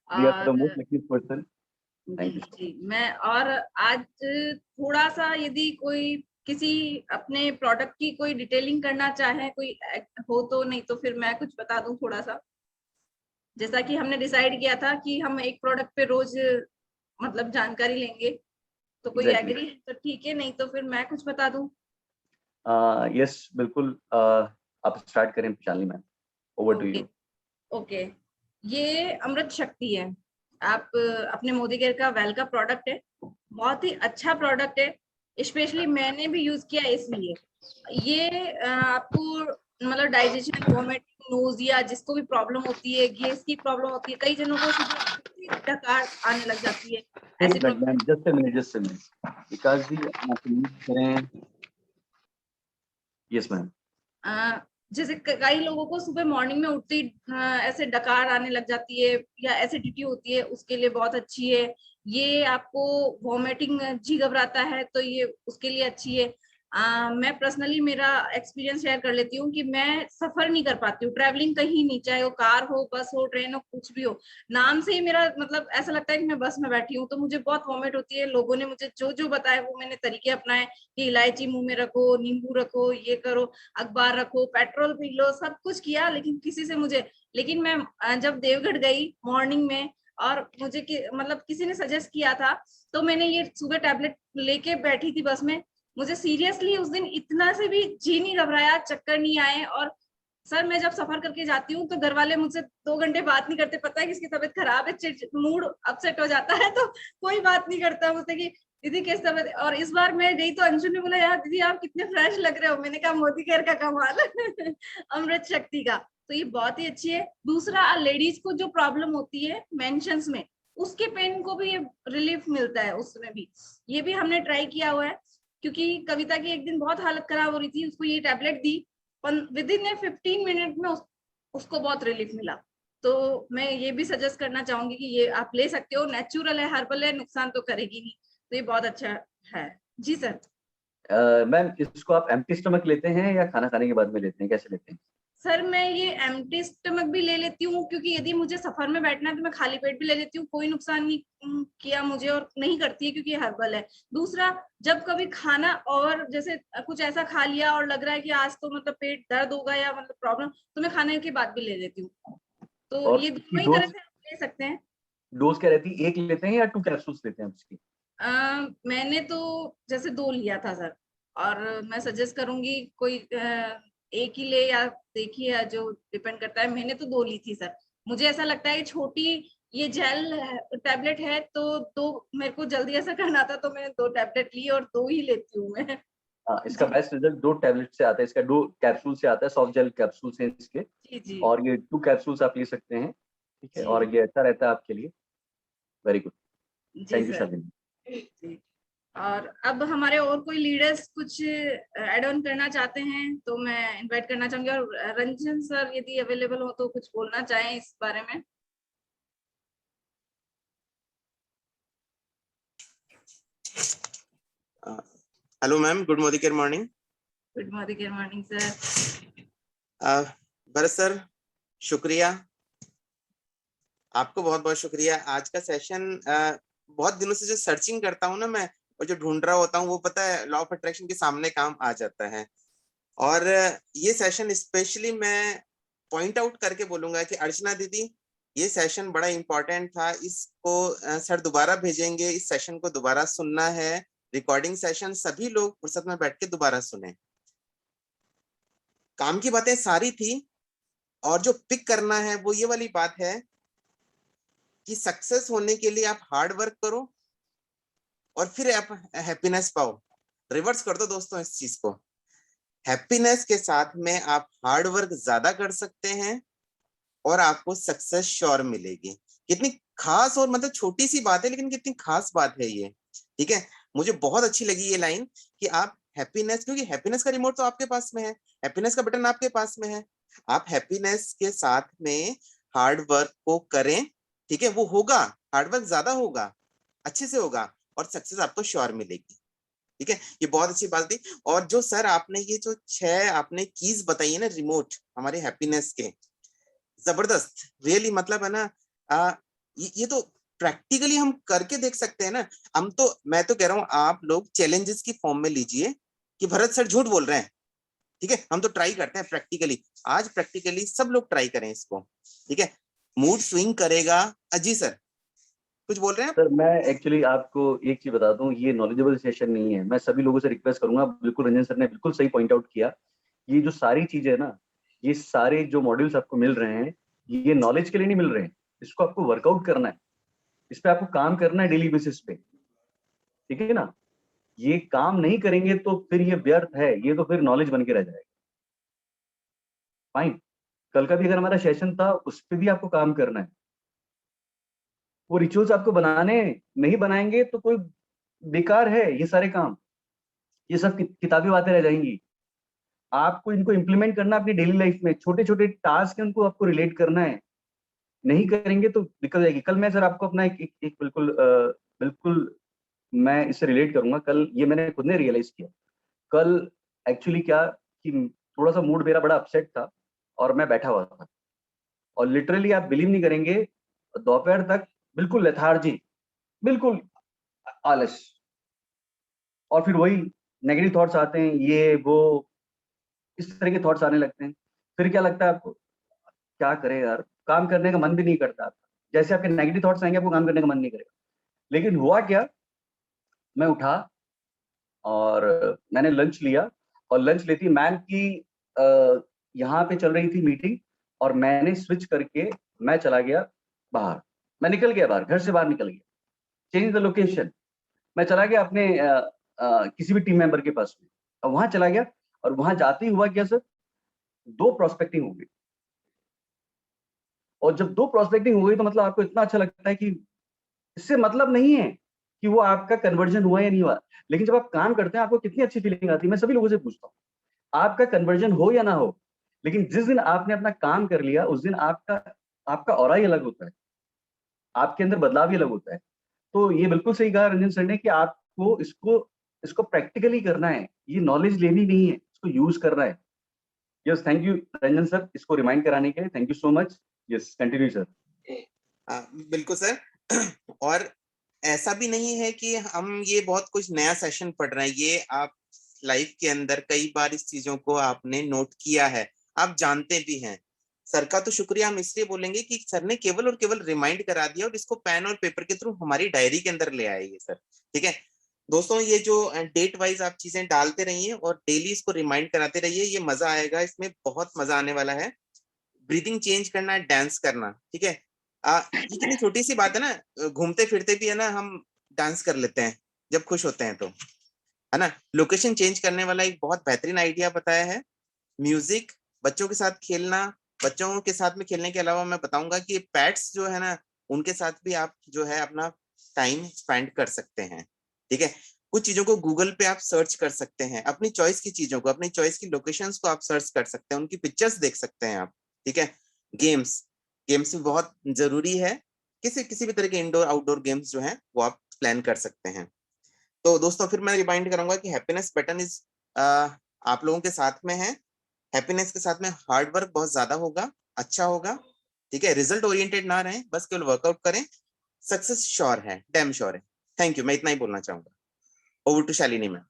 वी आर द और मोस्ट लकी पर्सन। जी थैंक यू। जी, मैं और आज थोड़ा सा यदि कोई किसी अपने प्रोडक्ट की कोई डिटेलिंग करना चाहे कोई हो तो, नहीं तो फिर मैं कुछ बता दूं थोड़ा सा। जैसा कि हमने डिसाइड किया था कि हम एक प्रोडक्ट पे रोज मतलब जानकारी लेंगे, तो कोई एग्जैक्टली। एग्री है तो ठीक है, नहीं तो फिर मैं कुछ बता दूं। यस बिल्कुल। आप स्टार्ट करें Shalini ma'am, over to okay. You. Okay. ये अमृत शक्ति है। आप अपने मोदी केयर का वेल का प्रोडक्ट है, बहुत ही अच्छा प्रोडक्ट है। स्पेशली मैंने भी यूज किया इसलिए। ये आपको मतलब डाइजेशन, वोमिटिंग, नोजिया, जिसको भी प्रॉब्लम होती है, गैस की प्रॉब्लम होती है, कई जनों को सुबह उठते ही डकार आने लग जाती है, ऐसी एक minute problem. Ma'am, just a minute, just a minute. Vikas ji अपना म्यूट करें। Yes ma'am. अ, जैसे कई लोगों को सुबह मॉर्निंग में उठते ही ऐसे डकार आने लग जाती है या एसिडिटी होती है, उसके लिए बहुत अच्छी है। ये आपको वॉमिटिंग जी घबराता है तो ये उसके लिए अच्छी है। मैं पर्सनली मेरा एक्सपीरियंस शेयर कर लेती हूँ कि मैं सफर नहीं कर पाती हूँ, ट्रैवलिंग कहीं नहीं, चाहे वो कार हो, बस हो, ट्रेन हो, कुछ भी हो। नाम से ही मेरा मतलब ऐसा लगता है कि मैं बस में बैठी हूँ, तो मुझे बहुत वॉमिट होती है। लोगों ने मुझे जो जो बताया वो मैंने तरीके अपनाए कि इलायची मुंह में रखो, नींबू रखो, ये करो, अखबार रखो, पेट्रोल पी लो, सब कुछ किया, लेकिन किसी से मुझे, लेकिन मैं जब देवगढ़ गई मॉर्निंग में और मुझे मतलब किसी ने सजेस्ट किया था, तो मैंने ये सुबह टैबलेट लेके बैठी थी बस में। मुझे सीरियसली उस दिन इतना से भी जी नहीं घबराया, चक्कर नहीं आए। और सर मैं जब सफर करके जाती हूँ तो घर वाले मुझसे 2 घंटे बात नहीं करते, पता है किसकी तबीयत खराब है, मूड अपसेट हो जाता है, तो कोई बात नहीं करता मुझसे कि दीदी कैसी तबीयत। और इस बार मैं गई तो अंशु ने बोला, यार दीदी आप कितने फ्रेश लग रहे हो। मैंने कहा मोदी केयर का कमाल है अमृत शक्ति का। तो ये बहुत ही अच्छी है। दूसरा, लेडीज को जो प्रॉब्लम होती है मेंशंस में, उसके पेन को भी ये रिलीफ मिलता है उसमें भी। ये भी हमने ट्राई किया हुआ है, क्योंकि कविता की एक दिन बहुत हालत खराब हो रही थी, उसको ये tablet the, with in 15 minute में उसको बहुत रिलीफ मिला। तो मैं ये भी सजेस्ट करना चाहूंगी कि ये आप ले सकते हो, नेचुरल है, हर्बल है, नुकसान तो करेगी नहीं, तो ये बहुत अच्छा है। जी सर। मैम इसको आप एम्प्टी स्टमक लेते हैं या खाना खाने के बाद में लेते हैं, कैसे लेते हैं? सर मैं ये एम्प्टी स्टमक भी ले लेती हूँ, क्योंकि यदि मुझे सफर में बैठना है तो मैं खाली पेट भी ले लेती हूँ, कोई नुकसान नहीं किया मुझे और नहीं करती है, क्योंकि ये हर्बल है। दूसरा, जब कभी खाना और जैसे कुछ ऐसा खा लिया और लग रहा है कि आज तो मतलब पेट दर्द होगा या मतलब प्रॉब्लम, तो मैं खाने के बाद भी ले लेती हूँ। तो और ये इसकी दोनों ही तरह डोज से आप ले सकते हैं। डोज क्या रहती है, एक लेते हैं या 2 कैप्सूल्स लेते हैं उसकी? मैंने तो जैसे 2 लिया था सर, और मैं सजेस्ट करूंगी कोई एक ही ले या देखिए, जो डिपेंड करता है। मैंने तो 2 ली थी सर। मुझे ऐसा लगता है कि छोटी ये जेल टैबलेट है, तो 2 मेरे को जल्दी ऐसा करना था, तो मैंने 2 टैबलेट ली और 2 ही लेती हूँ मैं। हाँ, इसका जी बेस्ट रिजल्ट 2 टैबलेट से आता है, इसका 2 कैप्सूल से आता है, सॉफ्ट जेल कैप्सूल्स हैं इसके। जी जी और ये 2 कैप्सूल्स आप ले सकते हैं, ठीक है, और जी ये अच्छा रहता है आपके लिए। वेरी गुड, जी थैंक यू सर। शालिनी। जी। और अब हमारे और कोई लीडर्स कुछ ऐड ऑन करना चाहते हैं तो मैं इनवाइट करना चाहूंगी, और रंजन सर यदि अवेलेबल हो तो कुछ बोलना चाहें इस बारे में। Hello ma'am, good morning. Good morning sir. Bharat sir, शुक्रिया, आपको बहुत बहुत शुक्रिया। आज का सेशन बहुत दिनों से जो सर्चिंग करता हूँ ना मैं, और जो ढूंढ रहा होता हूँ, वो पता है लॉ ऑफ अट्रैक्शन के सामने काम आ जाता है। और ये सेशन स्पेशली मैं पॉइंट आउट करके बोलूंगा कि अर्चना दीदी, ये सेशन बड़ा इंपॉर्टेंट था, इसको सर दोबारा भेजेंगे, इस सेशन को दोबारा सुनना है, रिकॉर्डिंग सेशन सभी लोग फुर्सत में बैठ के दोबारा सुने। काम की बातें सारी थी, और जो पिक करना है वो ये वाली बात है कि सक्सेस होने के लिए आप हार्ड वर्क करो और फिर आप हैप्पीनेस पाओ। रिवर्स कर दो दोस्तों इस चीज को, हैप्पीनेस के साथ में आप हार्ड वर्क ज्यादा कर सकते हैं और आपको सक्सेस श्योर मिलेगी। कितनी खास और मतलब छोटी सी बात है, लेकिन कितनी खास बात है ये, ठीक है। मुझे बहुत अच्छी लगी ये लाइन कि आप हैप्पीनेस, क्योंकि हैप्पीनेस का रिमोट तो आपके पास में है, हैप्पीनेस का बटन आपके पास में है, आप हैप्पीनेस के साथ में हार्ड वर्क को करें, ठीक है। वो होगा, हार्ड वर्क ज्यादा होगा, अच्छे से होगा, और सक्सेस आपको श्योर मिलेगी, ठीक है। ये बहुत अच्छी बात थी। और जो सर आपने ये जो 6 आपने कीज बताई है ना रिमोट हमारे हैप्पीनेस के, जबरदस्त, रियली, मतलब है ना, ये तो प्रैक्टिकली हम करके देख सकते हैं ना। हम तो, मैं तो कह रहा हूँ आप लोग चैलेंजेस की फॉर्म में लीजिए कि भरत सर झूठ बोल रहे हैं, ठीक है। हम तो ट्राई करते हैं प्रैक्टिकली, आज प्रैक्टिकली सब लोग ट्राई करें इसको, ठीक है। मूड स्विंग करेगा। अजी सर कुछ बोल रहे हैं आप? सर मैं एक्चुअली आपको एक चीज बता दूं, ये नॉलेजेबल सेशन नहीं है। मैं सभी लोगों से रिक्वेस्ट करूंगा, बिल्कुल रंजन सर ने बिल्कुल सही पॉइंट आउट किया। ये जो सारी चीजें है ना, ये सारे जो मॉड्यूल्स आपको मिल रहे हैं, ये नॉलेज के लिए नहीं मिल रहे हैं, इसको आपको वर्कआउट करना है, इस पे आपको काम करना है डेली बेसिस पे, ठीक है ना। ये काम नहीं करेंगे तो फिर ये व्यर्थ है, ये तो फिर नॉलेज बन के रह जाएगा। फाइन, कल का भी अगर हमारा सेशन था, उस पर भी आपको काम करना है। वो रिचुअल्स आपको बनाने, नहीं बनाएंगे तो कोई बेकार है ये सारे काम, ये सब किताबी बातें रह जाएंगी। आपको इनको इम्प्लीमेंट करना अपनी डेली लाइफ में, छोटे छोटे टास्क हैं उनको आपको रिलेट करना है। नहीं करेंगे तो दिक्कत जाएगी। कल मैं सर आपको अपना एक बिल्कुल बिल्कुल मैं इससे रिलेट करूंगा। कल ये मैंने खुद ने रियलाइज किया। कल एक्चुअली क्या कि थोड़ा सा मूड मेरा बड़ा अपसेट था, और मैं बैठा हुआ था, और लिटरली आप बिलीव नहीं करेंगे, दोपहर तक बिल्कुल लेथार्जी, बिल्कुल आलस, और फिर वही नेगेटिव थॉट्स आते हैं, ये वो इस तरह के थॉट्स आने लगते हैं। फिर क्या लगता है आपको, क्या करें यार, काम करने का मन भी नहीं करता आपका। जैसे आपके नेगेटिव थॉट्स आएंगे, आपको काम करने का मन नहीं करेगा। लेकिन हुआ क्या, मैं उठा और मैंने लंच लिया, और लंच लेती मैम की यहाँ पे चल रही थी मीटिंग, और मैंने स्विच करके मैं चला गया बाहर। मैं निकल गया बाहर, घर से बाहर निकल गया, चेंज द लोकेशन। मैं चला गया अपने किसी भी टीम मेंबर के पास में, और वहां चला गया। और वहां जाते ही हुआ क्या सर, 2 प्रोस्पेक्टिंग हो गई। और जब 2 प्रोस्पेक्टिंग हो गई तो मतलब आपको इतना अच्छा लगता है कि इससे मतलब नहीं है कि वो आपका कन्वर्जन हुआ या नहीं हुआ, लेकिन जब आप काम करते हैं आपको कितनी अच्छी फीलिंग आती है। मैं सभी लोगों से पूछता हूँ, आपका कन्वर्जन हो या ना हो, लेकिन जिस दिन आपने अपना काम कर लिया, उस दिन आपका आपका ऑरा ही अलग होता है, आपके अंदर बदलाव ही अलग होता है। तो ये बिल्कुल सही कहा रंजन सर ने कि आपको इसको इसको प्रैक्टिकली करना है। ये नॉलेज लेनी नहीं है, इसको यूज करना है। Yes, thank you Ranjan sir, इसको रिमाइंड कराने के लिए thank you so much. Yes, continue sir. बिल्कुल सर। और ऐसा भी नहीं है कि हम ये बहुत कुछ नया सेशन पढ़ रहे हैं, ये आप लाइफ के अंदर कई बार इस चीजों को आपने नोट किया है, आप जानते भी हैं। सर का तो शुक्रिया हम इसलिए बोलेंगे कि सर ने केवल और केवल रिमाइंड करा दिया और इसको पेन और पेपर के थ्रू हमारी डायरी के अंदर ले आएगी सर। ठीक है दोस्तों, ये जो डेट वाइज आप चीजें डालते रहिए और डेली इसको रिमाइंड कराते रहिए, ये मजा आएगा, इसमें बहुत मजा आने वाला है। ब्रीदिंग चेंज करना, डांस करना, ठीक है। ये कितनी छोटी सी बात है ना, घूमते फिरते भी है ना हम डांस कर लेते हैं जब खुश होते हैं तो, है ना। लोकेशन चेंज करने वाला एक बहुत बेहतरीन आइडिया बताया है। म्यूजिक, बच्चों के साथ खेलना, बच्चों के साथ में खेलने के अलावा मैं बताऊंगा कि पेट्स जो है ना, उनके साथ भी आप जो है अपना टाइम स्पेंड कर सकते हैं। ठीक है, कुछ चीजों को गूगल पे आप सर्च कर सकते हैं, अपनी चॉइस की चीजों को, अपनी चॉइस की लोकेशंस को आप सर्च कर सकते हैं, उनकी पिक्चर्स देख सकते हैं आप। ठीक है, गेम्स, गेम्स भी बहुत जरूरी है, किसी भी तरह के इंडोर आउटडोर गेम्स जो हैं वो आप प्लान कर सकते हैं। तो दोस्तों फिर मैं रिमाइंड करूंगा कि हैप्पीनेस बटन इज आप लोगों के साथ में है। हैप्पीनेस के साथ में हार्ड वर्क बहुत ज्यादा होगा, अच्छा होगा। ठीक है, रिजल्ट ओरिएंटेड ना रहें, बस केवल वर्कआउट करें, सक्सेस श्योर है, डैम श्योर है। थैंक यू, मैं इतना ही बोलना चाहूंगा। Over to Shalini ma'am.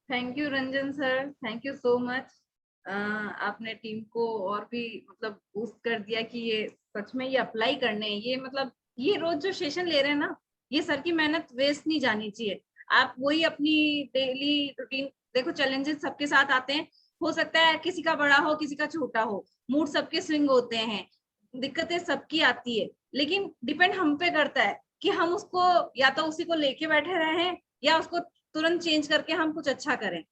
Thank you Ranjan sir, thank you so much. आपने टीम को और भी मतलब बूस्ट कर दिया कि ये सच में ये अप्लाई करने हैं। ये मतलब ये रोज जो सेशन ले रहे हैं ना, ये सर की मेहनत वेस्ट नहीं जानी चाहिए। आप वही अपनी डेली रूटीन देखो, चैलेंजेस सबके साथ आते हैं, हो सकता है किसी का बड़ा हो किसी का छोटा हो, मूड सबके स्विंग होते हैं, दिक्कतें सबकी आती है, लेकिन डिपेंड हम पे करता है कि हम उसको या तो उसी को लेके बैठे रहे हैं या उसको तुरंत चेंज करके हम कुछ अच्छा करें।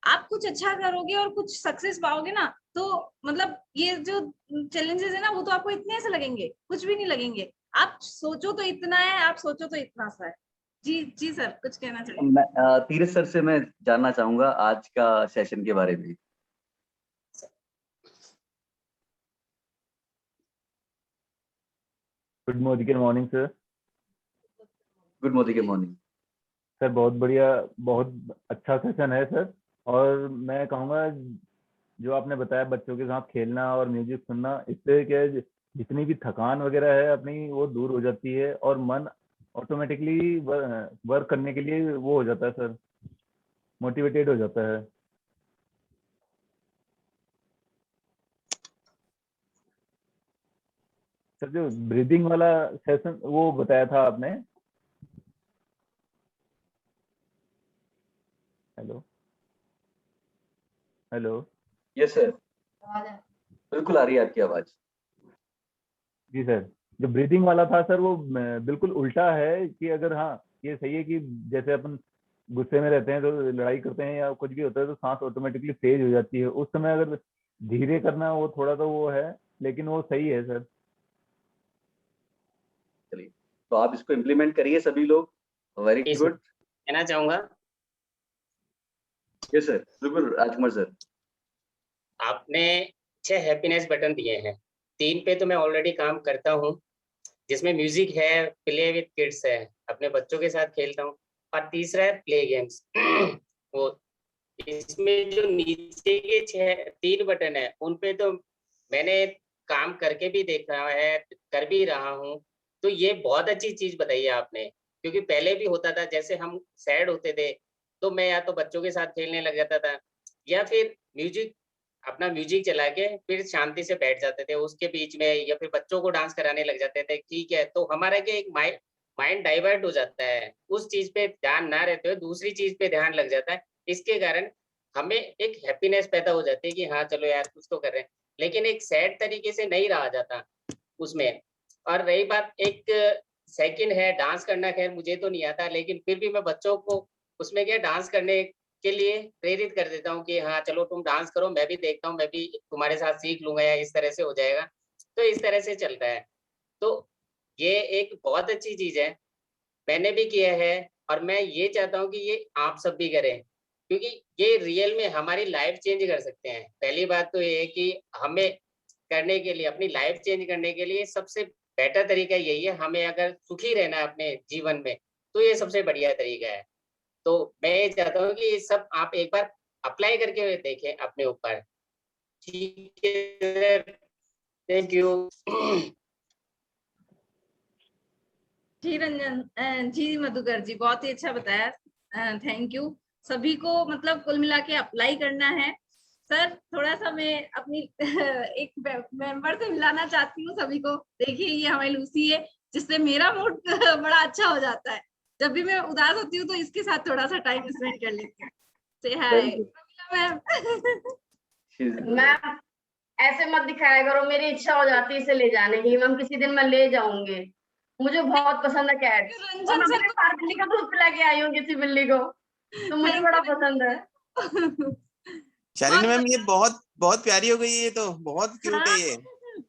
आप कुछ अच्छा करोगे और कुछ सक्सेस पाओगे ना, तो मतलब ये जो चैलेंजेस है ना, वो तो आपको इतने से लगेंगे, कुछ भी नहीं लगेंगे। आप सोचो तो इतना है, आप सोचो तो इतना सा है। जी जी सर, कुछ कहना चाहिए। मैं तीरथ सर से मैं जानना चाहूंगा आज का सेशन के बारे में। Good morning sir. Good morning. Sir बहुत बढ़िया, बहुत अच्छा सेशन है सर। और मैं कहूँगा जो आपने बताया बच्चों के साथ खेलना और म्यूजिक सुनना, इससे क्या है जितनी भी थकान वगैरह है अपनी वो दूर हो जाती है और मन ऑटोमेटिकली वर्क करने के लिए वो हो जाता है सर, मोटिवेटेड हो जाता है। सर जो ब्रीदिंग वाला सेशन वो बताया था आपने, हेलो हेलो। यस सर, बिल्कुल आ रही है आपकी आवाज। जी सर, जो ब्रीदिंग वाला था सर वो बिल्कुल उल्टा है कि अगर हाँ ये सही है कि जैसे अपन गुस्से में रहते हैं तो लड़ाई करते हैं या कुछ भी होता है तो सांस ऑटोमेटिकली तेज हो जाती है, उस समय अगर धीरे करना वो थोड़ा तो वो है, लेकिन वो सही है सर। चलिए, तो आप इसको इम्प्लीमेंट करिए सभी लोग। Very good. कहना चाहूंगा, यस सर, बिल्कुल राजकुमार सर। आपने 6 हैप्पीनेस बटन दिए हैं, 3 पे तो मैं ऑलरेडी काम करता हूँ, जिसमें म्यूजिक है, प्ले विद किड्स है, अपने बच्चों के साथ खेलता हूँ, और तीसरा है प्ले गेम्स। वो इसमें जो नीचे के 3 बटन है उन पे तो मैंने काम करके भी देखा है, कर भी रहा हूँ। तो ये बहुत अच्छी चीज बताई है आपने, क्योंकि पहले भी होता था, जैसे हम सैड होते थे तो मैं या तो बच्चों के साथ खेलने लग जाता था या फिर अपना म्यूजिक चला के फिर शांति से बैठ जाते थे उसके बीच में, या फिर बच्चों को डांस कराने लग जाते थे। ठीक है, तो हमारा क्या एक माइंड डाइवर्ट हो जाता है, उस चीज पे ध्यान ना रहते हुए दूसरी चीज पे ध्यान लग जाता है। इसके कारण हमें एक हैप्पीनेस पैदा हो जाती है कि हाँ चलो यार कुछ तो कर रहे हैं, लेकिन एक सैड तरीके से नहीं रहा जाता उसमें। और रही बात एक सेकंड है डांस करना, खैर मुझे तो नहीं आता, लेकिन फिर भी मैं बच्चों को उसमें क्या डांस करने के लिए प्रेरित कर देता हूँ कि हाँ चलो तुम डांस करो, मैं भी देखता हूँ, मैं भी तुम्हारे साथ सीख लूंगा, या इस तरह से हो जाएगा। तो इस तरह से चलता है। तो ये एक बहुत अच्छी चीज है, मैंने भी किया है, और मैं ये चाहता हूँ कि ये आप सब भी करें, क्योंकि ये रियल में हमारी लाइफ चेंज कर सकते हैं। पहली बात तो ये है कि हमें करने के लिए, अपनी लाइफ चेंज करने के लिए सबसे बेटर तरीका यही है। हमें अगर सुखी रहना है अपने जीवन में तो ये सबसे बढ़िया तरीका है। तो मैं ये चाहता हूँ कि ये सब आप एक बार अप्लाई करके देखें अपने ऊपर। ठीक है, थैंक यू। जी रंजन जी मधुकर जी, बहुत ही अच्छा बताया, थैंक यू। सभी को मतलब कुल मिला के अप्लाई करना है। सर थोड़ा सा मैं अपनी एक मेंबर से मिलाना चाहती हूँ सभी को। देखिए ये हमारी लूसी है, जिससे मेरा मूड बड़ा अच्छा हो जाता है। जब भी मैं उदास होती हूँ तो इसके साथ थोड़ा सा टाइम स्पेंड कर लेती हूँ। से हाय मैम। मैम ऐसे मत दिखाया करो, मेरी इच्छा हो जाती है इसे ले जाने की। मैम किसी दिन मैं ले जाऊंगी, मुझे बहुत पसंद है कैट। और रंजन मैं सर अपने साथ बिल्ली का दूध पिला के आई हूँ किसी बिल्ली को, तो मुझे बड़ा पसंद है। शालिनी मैम ये बहुत बहुत प्यारी हो गई है, ये तो बहुत क्यूट है ये।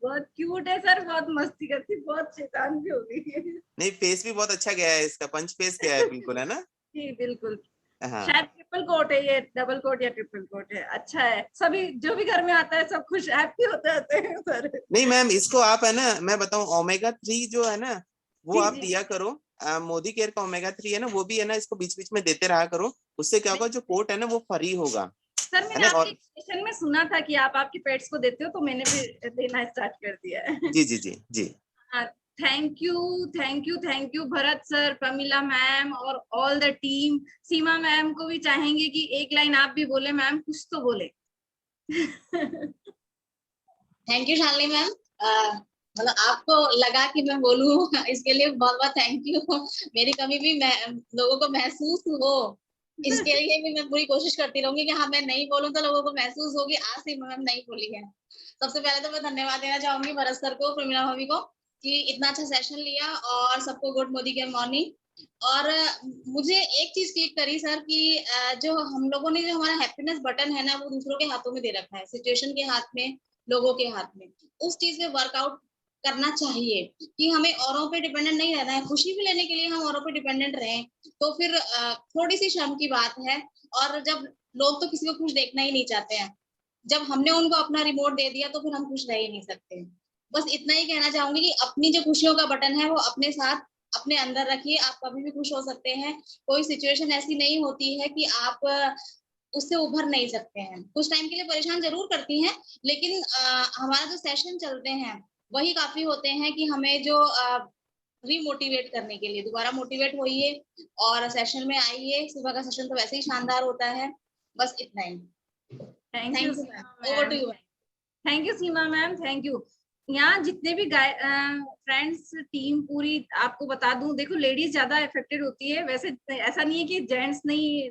बहुत क्यूट है सर, बहुत मस्ती करती, बहुत शैतान भी हो गई है। नहीं फेस भी बहुत अच्छा गया है इसका, पंच फेस गया है बिल्कुल, है ना? जी बिल्कुल। हाँ शायद ट्रिपल कोट है ये, डबल कोट या ट्रिपल कोट है। अच्छा है, सभी जो भी घर में आता है सब खुश हैप्पी होते हैं सर। नहीं मैम, इसको आप है ना, मैं बताऊं ओमेगा 3 जो है ना वो जी, आप जी। दिया करो। मोदी केयर का ओमेगा 3 है ना, वो भी है ना, इसको बीच बीच में देते रहा करो। उससे क्या होगा, जो कोट है ना वो फरी होगा, सर है मैंने ना? आपके और सेशन में सुना था कि आप आपके पेट्स को देते हो, तो मैंने भी देना स्टार्ट कर दिया है। जी जी जी जी। Thank you, thank you, thank you Bharat sir, Pramila ma'am और all the team. Seema ma'am को भी चाहेंगे कि एक लाइन आप भी बोले मैम, कुछ तो बोले। Thank you Shalini ma'am. मतलब आपको लगा कि मैं बोलूं इसके लिए बहुत बहुत थैंक यू। मेरी कमी भी मैं लोगों को महसूस हो, इसके लिए भी मैं पूरी कोशिश करती रहूंगी कि हाँ मैं नहीं बोलूं तो लोगों को महसूस होगी आज से मैम नहीं बोली है। सबसे पहले तो मैं धन्यवाद देना चाहूंगी भरत सर को, प्रमिला भाभी को, कि इतना अच्छा सेशन लिया और सबको गुड मोदी के मॉर्निंग। और मुझे एक चीज क्लिक करी सर कि जो हम लोगों ने जो हमारा हैप्पीनेस बटन है ना वो दूसरों के हाथों में दे रखा है, सिचुएशन के हाथ में, लोगों के हाथ में। उस चीज पे वर्कआउट करना चाहिए कि हमें औरों पे डिपेंडेंट नहीं रहना है। खुशी भी लेने के लिए हम औरों पे डिपेंडेंट रहें तो फिर थोड़ी सी शर्म की बात है। और जब लोग तो किसी को खुश देखना ही नहीं चाहते हैं, जब हमने उनको अपना रिमोट दे दिया तो फिर हम खुश रह ही नहीं सकते। बस इतना ही कहना चाहूंगी कि अपनी जो खुशियों का बटन है वो अपने साथ अपने अंदर रखिए, आप कभी भी खुश हो सकते हैं। कोई सिचुएशन ऐसी नहीं होती है कि आप उससे उभर नहीं सकते हैं। कुछ टाइम के लिए परेशान जरूर करती हैं, लेकिन हमारा जो सेशन चलते हैं वही काफी होते हैं कि हमें जो रीमोटिवेट करने के लिए दोबारा मोटिवेट होइए और सेशन में आइए। सुबह का सेशन तो वैसे ही शानदार होता है। बस इतना ही। Thank you ma'am, over to you. Thank you Seema ma'am, thank you. यहाँ जितने भी फ्रेंड्स टीम पूरी, आपको बता दूं, देखो लेडीज ज्यादा इफेक्टेड होती है। वैसे ऐसा नहीं है कि जेंट्स नहीं,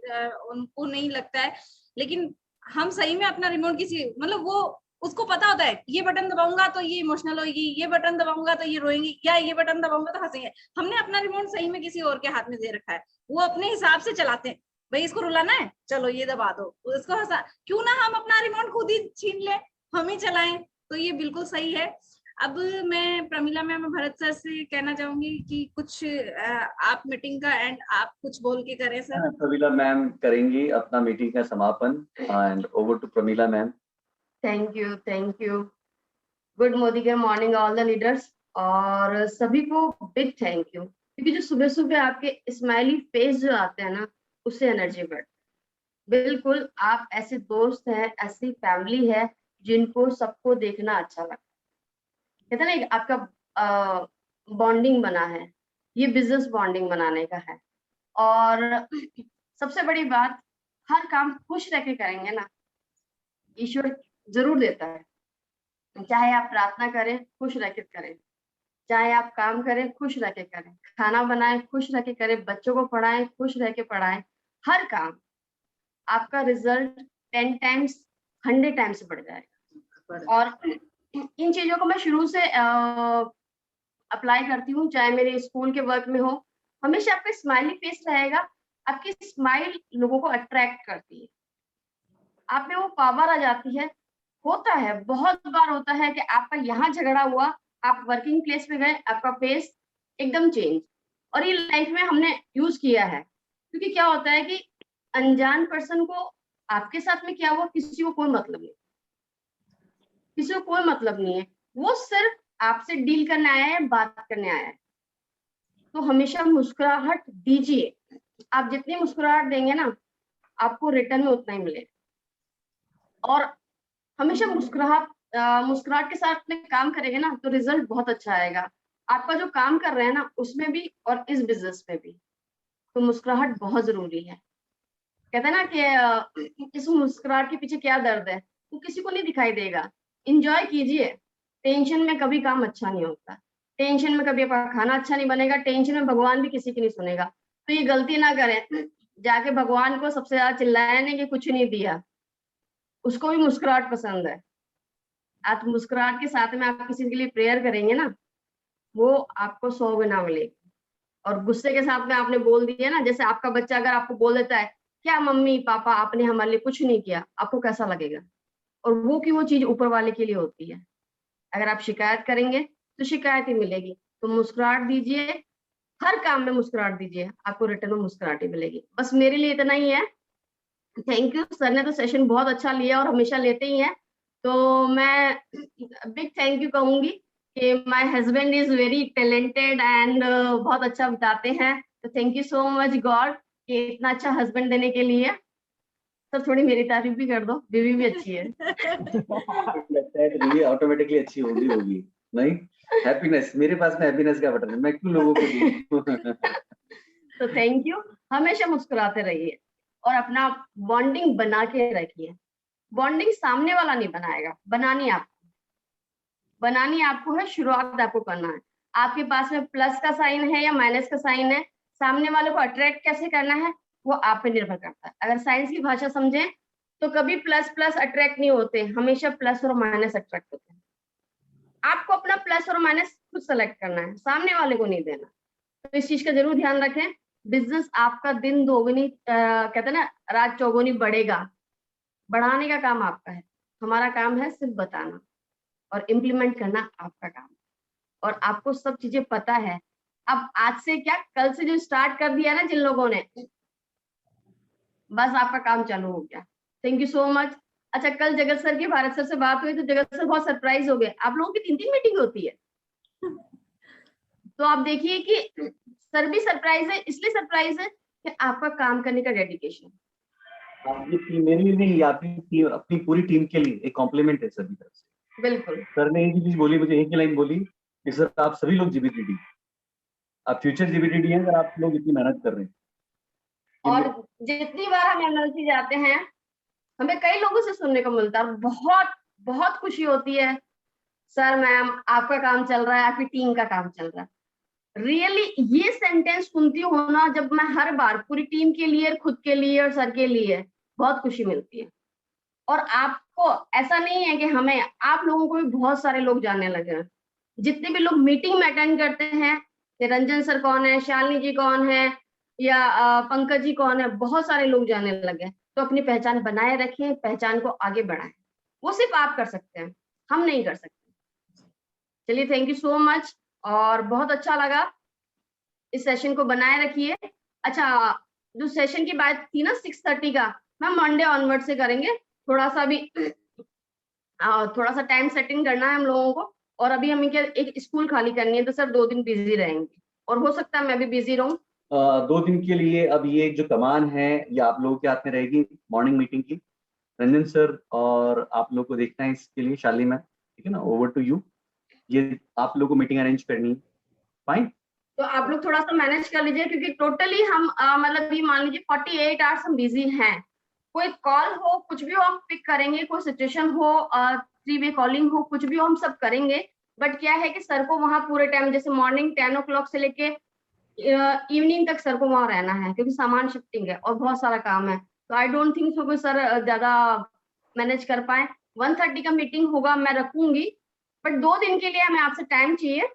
उनको नहीं लगता है, लेकिन हम सही में अपना रिमोट किसी, मतलब वो उसको पता होता है ये बटन दबाऊंगा तो ये इमोशनल होगी, ये बटन दबाऊंगा तो ये रोएंगी, या ये बटन दबाऊंगा तो हंसेंगे। हमने अपना रिमोट सही में किसी और के हाथ में दे रखा है, वो अपने हिसाब से चलाते हैं। भाई इसको रुलाना है, चलो ये दबा दो, उसको हंसा, क्यों ना हम अपना रिमोट खुद ही छीन ले, हम ही चलाएं। तो ये बिल्कुल सही है। अब मैं प्रमिला मैम और भरत सर से कहना चाहूंगी कि कुछ आप मीटिंग का एंड आप कुछ बोल के करें सर। प्रमिला मैम करेंगी अपना मीटिंग का समापन, and over to Pramila ma'am. Thank you, thank you. Good Modi के मॉर्निंग ऑल द लीडर्स, और सभी को बिग थैंक यू, क्योंकि जो सुबह सुबह आपके स्माइली फेस जो आते हैं ना, उससे एनर्जी बढ़ती। बिल्कुल आप ऐसे दोस्त हैं, ऐसी फैमिली है जिनको सबको देखना अच्छा लगता है। कहते ना आपका बॉन्डिंग बना है, ये बिजनेस बॉन्डिंग बनाने का है। और सबसे बड़ी बात, हर काम खुश रह के करेंगे ना, ईश्वर जरूर देता है। चाहे आप प्रार्थना करें खुश रह के करें, चाहे आप काम करें खुश रह के करें, खाना बनाएं खुश रह के करें, बच्चों को पढ़ाएं खुश रह के पढ़ाएं, हर काम आपका रिजल्ट 10 टाइम्स 100 टाइम्स बढ़ जाएगा। और इन चीजों को मैं शुरू से अप्लाई करती हूँ, चाहे मेरे स्कूल के वर्क में हो। हमेशा आपका स्माइली फेस रहेगा, आपकी स्माइल लोगों को अट्रैक्ट करती है, आप में वो पावर आ जाती है। होता है, बहुत बार होता है कि आपका यहाँ झगड़ा हुआ, आप वर्किंग प्लेस पे गए, आपका फेस एकदम चेंज। और ये लाइफ में हमने यूज किया है, क्योंकि क्या होता है कि अनजान पर्सन को आपके साथ में क्या हुआ किसी को कोई मतलब नहीं, किसी को कोई मतलब नहीं है, वो सिर्फ आपसे डील करने आया है, बात करने आया है। तो हमेशा मुस्कुराहट दीजिए, आप जितनी मुस्कुराहट देंगे ना, आपको रिटर्न में उतना ही मिलेगा। और हमेशा मुस्कुराहट के साथ अपने काम करेंगे ना तो रिजल्ट बहुत अच्छा आएगा। आपका जो काम कर रहे हैं ना उसमें भी और इस बिजनेस में भी, तो मुस्कुराहट बहुत जरूरी है। कहते हैं ना कि इस मुस्कुराहट के पीछे क्या दर्द है वो किसी को नहीं दिखाई देगा। एंजॉय कीजिए। टेंशन में कभी काम अच्छा नहीं होता, टेंशन में कभी आपका खाना अच्छा नहीं बनेगा, टेंशन में भगवान भी किसी की नहीं सुनेगा। तो ये गलती ना करें, जाके भगवान को सबसे ज्यादा चिल्लाया नहीं कि कुछ नहीं दिया। उसको भी मुस्कुराहट पसंद है। आप मुस्कुराहट के साथ में आप किसी के लिए प्रेयर करेंगे ना, वो आपको 100 गुना मिलेगी। और गुस्से के साथ में आपने बोल दिया ना, जैसे आपका बच्चा अगर आपको बोल देता है क्या मम्मी पापा आपने हमारे लिए कुछ नहीं किया, आपको कैसा लगेगा? और वो चीज ऊपर वाले के लिए होती है। अगर आप शिकायत करेंगे तो शिकायत ही मिलेगी। तो मुस्कुराहट दीजिए, हर काम में मुस्कुराहट दीजिए, आपको रिटर्न में मुस्कुराहट ही मिलेगी। बस मेरे लिए इतना ही है। थैंक यू, सर ने तो सेशन बहुत अच्छा लिया और हमेशा लेते ही हैं। तो मैं बिग थैंक यू कहूंगी कि my husband is very talented and बहुत अच्छा बताते हैं। तो thank you so much God कि इतना अच्छा हस्बैंड देने के लिए। सर थोड़ी मेरी तारीफ भी कर दो, बीवी भी अच्छी है। लगता है तो ये ऑटोमेटिकली अच्छी होगी नहीं? हैप्पीनेस, मेरे पास में हैप्पीनेस का बटन है, मैं क्यों लोगों को दूं? तो थैंक यू। हमेशा मुस्कुराते रहिए और अपना बॉन्डिंग बना के रखिए। बॉन्डिंग सामने वाला नहीं बनाएगा, बनानी आपको है, शुरुआत आपको करना है। आपके पास में प्लस का साइन है या माइनस का साइन है, सामने वाले को अट्रैक्ट कैसे करना है वो आप पे निर्भर करता है। अगर साइंस की भाषा समझें तो कभी प्लस प्लस अट्रैक्ट नहीं होते, हमेशा प्लस और माइनस अट्रैक्ट होते हैं। आपको अपना प्लस और माइनस खुद सेलेक्ट करना है, सामने वाले को नहीं देना। तो इस चीज का जरूर ध्यान रखें। बिजनेस आपका दिन दोगुनी कहते हैं ना रात चौगुनी बढ़ेगा, बढ़ाने का काम आपका है। हमारा काम है सिर्फ बताना और इम्प्लीमेंट करना आपका काम। और आपको सब चीजें पता है। अब आज से क्या, कल से जो स्टार्ट कर दिया ना जिन लोगों ने, बस आपका काम चालू हो गया। Thank you so much. अच्छा, कल जगत सर की भारत सर से बात हुई तो जगत सर बहुत सरप्राइज हो गए। आप लोगों की 3-3 मीटिंग होती है, तो आप देखिए कि सर भी सरप्राइज है। इसलिए सरप्राइज है कि आपका काम करने का डेडिकेशन। आपकी टीम मेरे लिए नहीं, आपकी अपनी पूरी टीम के लिए एक कॉम्प्लीमेंट है सर की तरफ से। बिल्कुल सर ने एक ही चीज बोली, मुझे एक ही लाइन बोली कि सर आप सभी लोग जीबीटीडी, आप फ्यूचर जीबीटीडी हैं अगर आप लोग इतनी मेहनत कर रहे हैं। और जितनी बार हम एमएलसी जाते हैं हमें कई लोगों से सुनने को मिलता है, बहुत बहुत खुशी होती है, सर मैम आपका काम चल रहा है, आपकी टीम का काम चल रहा है। रियली ये सेंटेंस सुनती हूँ ना जब मैं, हर बार पूरी टीम के लिए, खुद के लिए और सर के लिए बहुत खुशी मिलती है। और आपको ऐसा नहीं है कि हमें, आप लोगों को भी बहुत सारे लोग जानने लगे हैं। जितने भी लोग मीटिंग में अटेंड करते हैं कि रंजन सर कौन है, शालिनी जी कौन है, या पंकज जी कौन है, बहुत सारे लोग जानने लगे हैं। तो अपनी पहचान बनाए रखें, पहचान को आगे बढ़ाएं। वो सिर्फ आप कर सकते हैं, हम नहीं कर सकते। चलिए, थैंक यू सो मच और बहुत अच्छा लगा। इस सेशन को बनाए रखिए। अच्छा, जो सेशन की बात थी ना 6:30 का, मैम मंडे ऑनवर्ड से करेंगे। थोड़ा सा भी थोड़ा सा टाइम सेटिंग करना है हम लोगों को। और अभी हमें क्या, एक स्कूल खाली करनी है, तो सर 2 दिन बिजी रहेंगे और हो सकता है मैं भी बिजी रहूं। 2 दिन के लिए अब ये जो कमान है ये आप लोगों के हाथ में रहेगी, मॉर्निंग मीटिंग की। रंजन सर और आप लोग को देखना है इसके लिए, शाली मैम, ठीक है ना, ओवर टू यू। ये आप लोगों को मीटिंग अरेंज करनी है, फाइन। तो आप लोग थोड़ा सा मैनेज कर लीजिए, क्योंकि टोटली हम मतलब ये मान लीजिए 48 आवर्स हम बिजी हैं। कोई कॉल हो, कुछ भी हो, हम पिक करेंगे। कोई सिचुएशन हो, 3 वे कॉलिंग हो, कुछ भी हो, हम सब करेंगे। बट क्या है कि सर को वहाँ पूरे टाइम, जैसे मॉर्निंग 10 o'clock से लेके इवनिंग तक सर को वहाँ रहना है, क्योंकि सामान शिफ्टिंग है और बहुत सारा काम है। तो आई डोंट थिंक सो कोई सर ज्यादा मैनेज कर पाए। 1:30 का मीटिंग होगा, मैं रखूंगी, बट 2 दिन के लिए हमें आपसे टाइम चाहिए,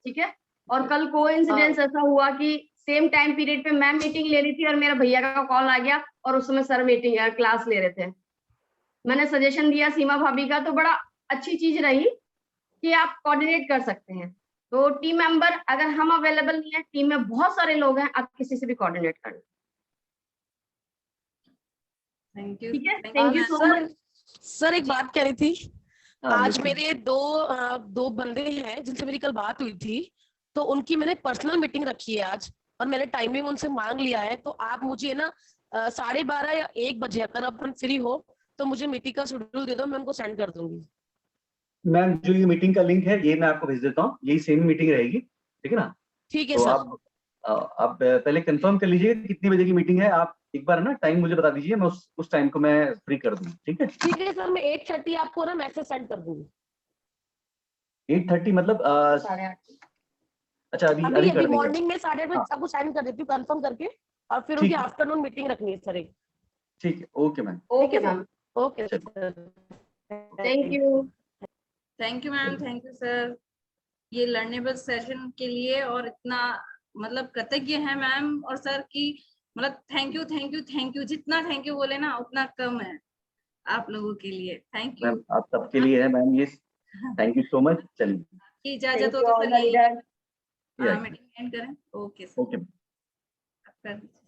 ठीक है। और कल कोइंसिडेंस ऐसा हुआ कि सेम टाइम पीरियड पे मैं मीटिंग ले रही थी और मेरा भैया का कॉल आ गया और उस समय सर मीटिंग क्लास ले रहे थे। मैंने सजेशन दिया सीमा भाभी का, तो बड़ा अच्छी चीज रही कि आप कोऑर्डिनेट कर सकते हैं। तो टीम मेंबर, अगर हम अवेलेबल नहीं है, टीम में बहुत सारे लोग हैं, आप किसी से भी कोऑर्डिनेट कर लें। Thank you. ठीक है, thank you so much. Sir एक बात कह रही थी, हाँ, आज बिल्कुल। मेरे दो बंदे हैं जिनसे मेरी कल बात हुई थी, तो उनकी मैंने पर्सनल मीटिंग रखी है आज और मैंने टाइमिंग उनसे मांग लिया है। तो आप मुझे ना 12:30 या 1 बजे अगर अपन फ्री हो तो मुझे मीटिंग का शेड्यूल दे दो, मैं उनको सेंड कर दूंगी। मैम जो ये मीटिंग का लिंक है ये मैं आपको भेज देता हूँ, यही सेम मीटिंग रहेगी, ठीक है ना? ठीक है तो सर। आप पहले कंफर्म कर लीजिए कितनी बजे की मीटिंग है, आप एक बार ना टाइम मुझे बता दीजिए, मैं उस टाइम को मैं फ्री कर दूंगा, ठीक है? ठीक है सर, मैं 8:30 आपको ना मैसेज सेंड कर दूंगी। 8:30 मतलब 8:30। अच्छा अभी अभी कर देंगे। मॉर्निंग में 8:30 बजे हाँ। आपको सेंड कर देती हूँ कंफर्म करके, और फिर ठीक उनकी है। आफ्टरनून मीटिंग रखनी है सर एक। ठीक है, okay ma'am. Okay ma'am, okay चलिए। Sir, thank you. Thank you ma'am, thank you sir, ये लर्नेबल सेशन के लिए, और इतना मतलब कृतज्ञ है मैम और सर की, मतलब thank you thank you thank you, जितना थैंक यू बोले ना उतना कम है आप लोगों के लिए। Thank you. मैम आप सबके लिए है मैम ये, थैंक यू सो मच। चलिए इजाजत हो थैंक यू तो ऑल सर द यही लीडर्स। Yeah. मीटिंग एंड करें। Okay sir, okay. कर दीजिए।